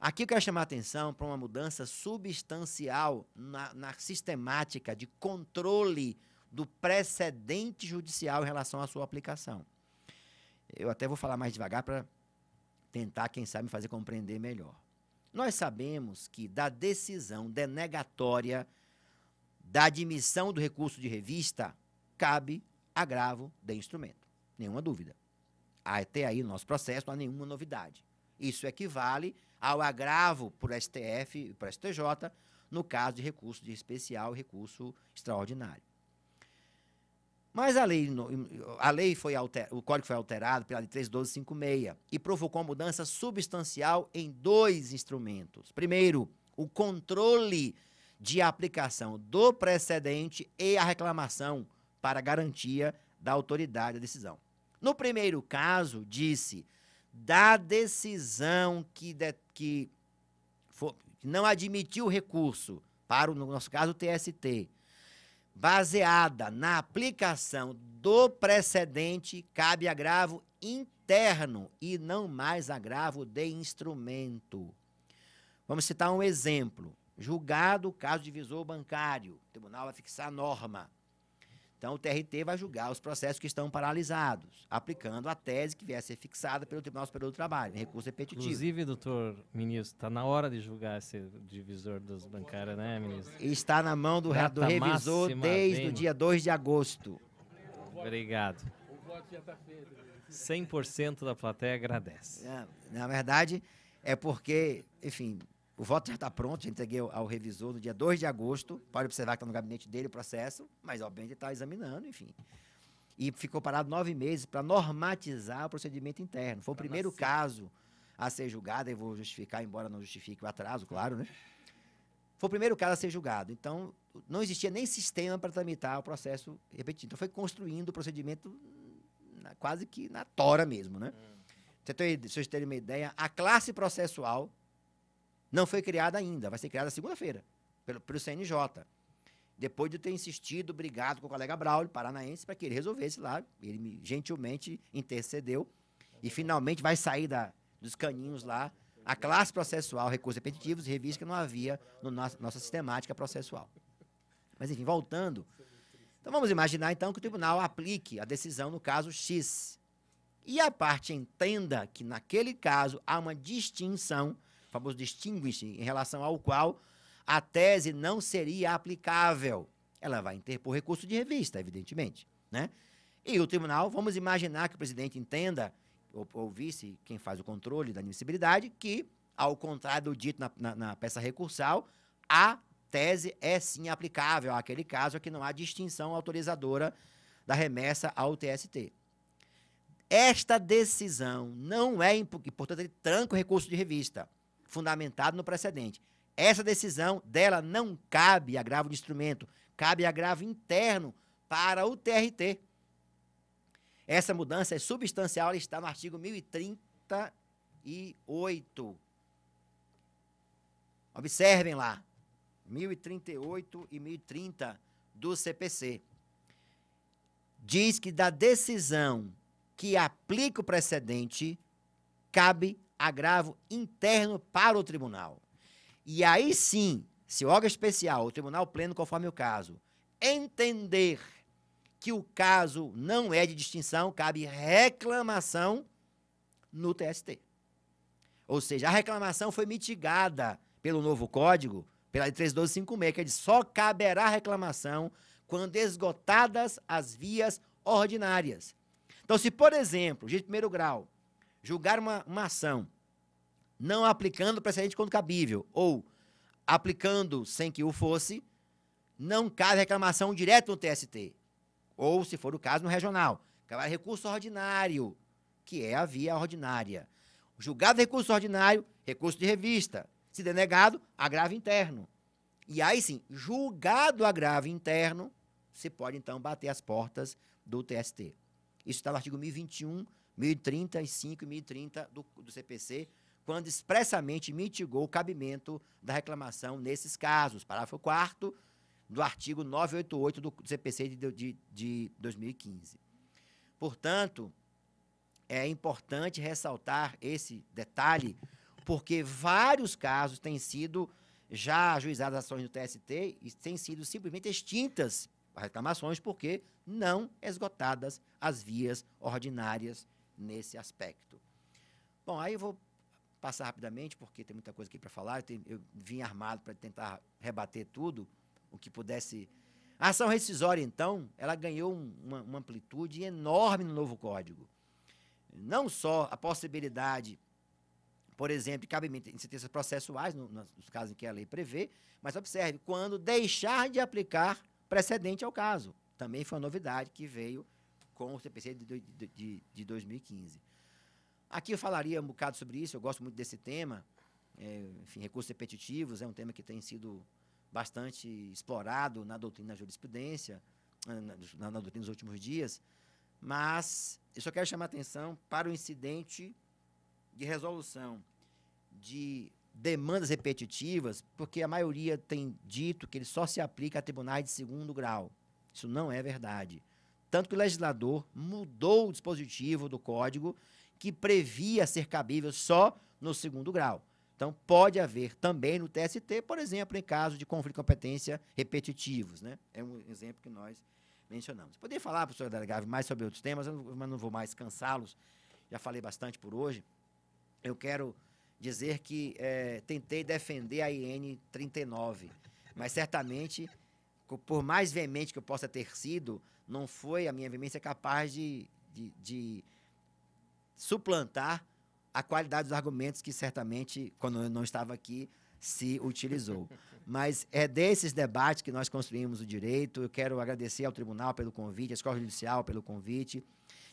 Aqui eu quero chamar a atenção para uma mudança substancial na sistemática de controle do precedente judicial em relação à sua aplicação. Eu até vou falar mais devagar para tentar, quem sabe, me fazer compreender melhor. Nós sabemos que da decisão denegatória da admissão do recurso de revista cabe agravo de instrumento. Nenhuma dúvida. Até aí, no nosso processo, não há nenhuma novidade. Isso equivale ao agravo por STF e por STJ, no caso de recurso de especial e recurso extraordinário. Mas o Código foi alterado pela Lei 3.1256 e provocou uma mudança substancial em 2 instrumentos. Primeiro, o controle de aplicação do precedente e a reclamação para garantia da autoridade da decisão. No primeiro caso, disse, da decisão que não admitiu o recurso, para, no nosso caso, o TST, baseada na aplicação do precedente, cabe agravo interno e não mais agravo de instrumento. Vamos citar um exemplo. Julgado o caso divisor bancário, o tribunal vai fixar a norma. Então, o TRT vai julgar os processos que estão paralisados, aplicando a tese que vier a ser fixada pelo Tribunal Superior do Trabalho, em recurso repetitivo. Inclusive, doutor ministro, está na hora de julgar esse divisor dos bancários, né, ministro? Está na mão do revisor desde o dia 2 de agosto. Obrigado. O voto já está feito. 100% da plateia agradece. Na verdade, é porque, enfim, o voto já está pronto, já entreguei ao revisor no dia 2 de agosto. Pode observar que está no gabinete dele o processo, mas, obviamente, ele está examinando, enfim. E ficou parado 9 meses para normatizar o procedimento interno. Foi o primeiro caso a ser julgado, eu vou justificar, embora não justifique o atraso, claro, né? Foi o primeiro caso a ser julgado. Então, não existia nem sistema para tramitar o processo repetido. Então, foi construindo o procedimento quase que na tora mesmo, né? Pra vocês terem uma ideia, a classe processual não foi criada ainda, vai ser criada segunda-feira, pelo CNJ. Depois de eu ter insistido, brigado com o colega Braulio, paranaense, para que ele resolvesse lá. Ele gentilmente intercedeu e finalmente vai sair dos caninhos lá a classe processual, recursos repetitivos e revista que não havia na nossa sistemática processual. Mas, enfim, voltando. Então, vamos imaginar, então, que o tribunal aplique a decisão no caso X. E a parte entenda que, naquele caso, há uma distinção, o famoso distinguishing, em relação ao qual a tese não seria aplicável. Ela vai interpor recurso de revista, evidentemente, né? E o tribunal, vamos imaginar que o presidente entenda, ou vice, quem faz o controle da admissibilidade, que, ao contrário do dito na peça recursal, a tese é sim aplicável àquele caso que não há distinção autorizadora da remessa ao TST. Esta decisão não é, e, portanto, ele tranca o recurso de revista, fundamentado no precedente. Essa decisão dela não cabe agravo de instrumento, cabe agravo interno para o TRT. Essa mudança é substancial, ela está no artigo 1038. Observem lá, 1038 e 1030 do CPC. Diz que da decisão que aplica o precedente, cabe agravo interno para o tribunal. E aí sim, se o órgão especial, o tribunal pleno, conforme o caso, entender que o caso não é de distinção, cabe reclamação no TST. Ou seja, a reclamação foi mitigada pelo novo código, pela Lei 3.1256, que diz só caberá reclamação quando esgotadas as vias ordinárias. Então, se, por exemplo, juiz de primeiro grau julgar uma ação não aplicando o precedente quando cabível, ou aplicando sem que o fosse, não cabe reclamação direto no TST. Ou, se for o caso, no regional. Cabe recurso ordinário, que é a via ordinária. Julgado recurso ordinário, recurso de revista. Se denegado, agravo interno. E aí sim, julgado agravo interno, se pode então bater as portas do TST. Isso está no artigo 1021, 1035 e 1030 do CPC, quando expressamente mitigou o cabimento da reclamação nesses casos. Parágrafo 4º do artigo 988 do CPC de 2015. Portanto, é importante ressaltar esse detalhe, porque vários casos têm sido já ajuizadas ações do TST e têm sido simplesmente extintas reclamações porque não esgotadas as vias ordinárias nesse aspecto. Bom, aí eu vou passar rapidamente, porque tem muita coisa aqui para falar. Eu vim armado para tentar rebater tudo, o que pudesse. A ação rescisória, então, ela ganhou uma amplitude enorme no novo Código. Não só a possibilidade, por exemplo, de cabimento em sentenças processuais, nos casos em que a lei prevê, mas observe, quando deixar de aplicar precedente ao caso. Também foi uma novidade que veio com o CPC de 2015. Aqui eu falaria um bocado sobre isso, eu gosto muito desse tema. Enfim, recursos repetitivos é um tema que tem sido bastante explorado na doutrina da jurisprudência, na doutrina dos últimos dias, mas eu só quero chamar a atenção para o incidente de resolução de demandas repetitivas, porque a maioria tem dito que ele só se aplica a tribunais de segundo grau. Isso não é verdade. Tanto que o legislador mudou o dispositivo do Código que previa ser cabível só no segundo grau. Então, pode haver também no TST, por exemplo, em caso de conflito de competência repetitivos, né? É um exemplo que nós mencionamos. Poderia falar, professor Delegado, mais sobre outros temas, mas não vou mais cansá-los. Já falei bastante por hoje. Eu quero dizer que tentei defender a IN 39, mas certamente, por mais veemente que eu possa ter sido, não foi a minha veemência capaz de suplantar a qualidade dos argumentos que certamente, quando eu não estava aqui, se utilizou. Mas é desses debates que nós construímos o direito. Eu quero agradecer ao tribunal pelo convite, à Escola Judicial pelo convite,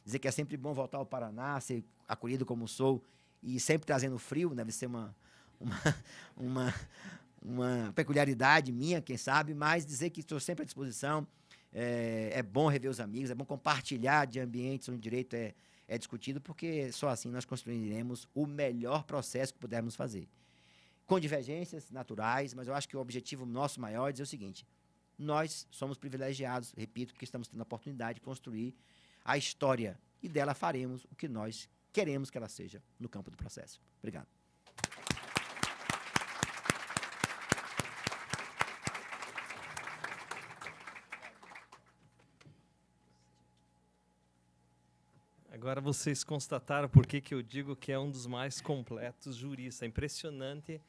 dizer que é sempre bom voltar ao Paraná, ser acolhido como sou, e sempre trazendo frio, deve ser uma peculiaridade minha, quem sabe, mas dizer que estou sempre à disposição. É bom rever os amigos, é bom compartilhar de ambientes onde o direito é discutido, porque só assim nós construiremos o melhor processo que pudermos fazer. Com divergências naturais, mas eu acho que o objetivo nosso maior é dizer o seguinte: nós somos privilegiados, repito, porque estamos tendo a oportunidade de construir a história, e dela faremos o que nós queremos que ela seja no campo do processo. Obrigado. Agora vocês constataram por que eu digo que é um dos mais completos juristas. É impressionante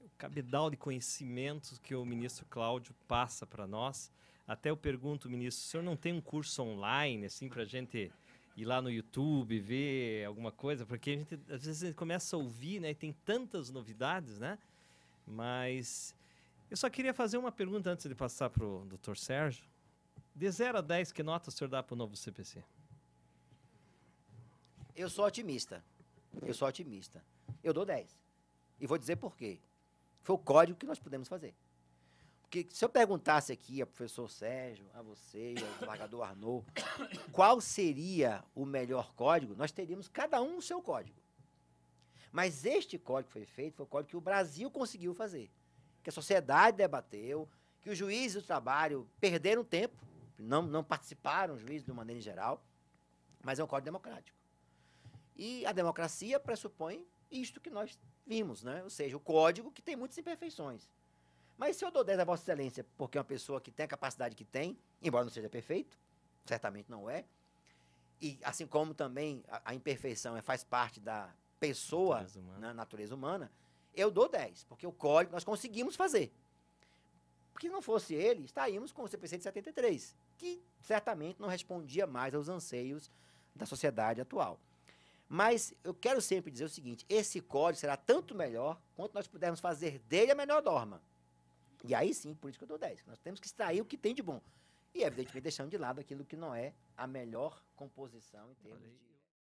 o cabedal de conhecimentos que o ministro Cláudio passa para nós. Até eu pergunto, ministro, o senhor não tem um curso online, assim, para a gente ir lá no YouTube, ver alguma coisa? Porque a gente, às vezes, a gente começa a ouvir, né? E tem tantas novidades, né? Mas eu só queria fazer uma pergunta antes de passar para o doutor Sérgio. De 0 a 10, que nota o senhor dá para o novo CPC? Eu sou otimista. Eu dou 10. E vou dizer por quê. Foi o código que nós pudemos fazer. Porque se eu perguntasse aqui ao professor Sérgio, a você, ao desembargador Arnaud, qual seria o melhor código, nós teríamos cada um o seu código. Mas este código que foi feito foi o código que o Brasil conseguiu fazer. Que a sociedade debateu, que os juízes do trabalho perderam tempo, não participaram, os juízes de uma maneira em geral, mas é um código democrático. E a democracia pressupõe isto que nós vimos, né? Ou seja, o código que tem muitas imperfeições. Mas se eu dou 10 a Vossa Excelência porque é uma pessoa que tem a capacidade que tem, embora não seja perfeito, certamente não é, e assim como também a imperfeição faz parte da pessoa, na natureza humana, eu dou 10, porque o código nós conseguimos fazer. Porque se não fosse ele, estaríamos com o CPC de 73, que certamente não respondia mais aos anseios da sociedade atual. Mas eu quero sempre dizer o seguinte: esse código será tanto melhor quanto nós pudermos fazer dele a melhor norma. E aí sim, por isso que eu dou 10. Nós temos que extrair o que tem de bom. E, evidentemente, deixando de lado aquilo que não é a melhor composição em termos de...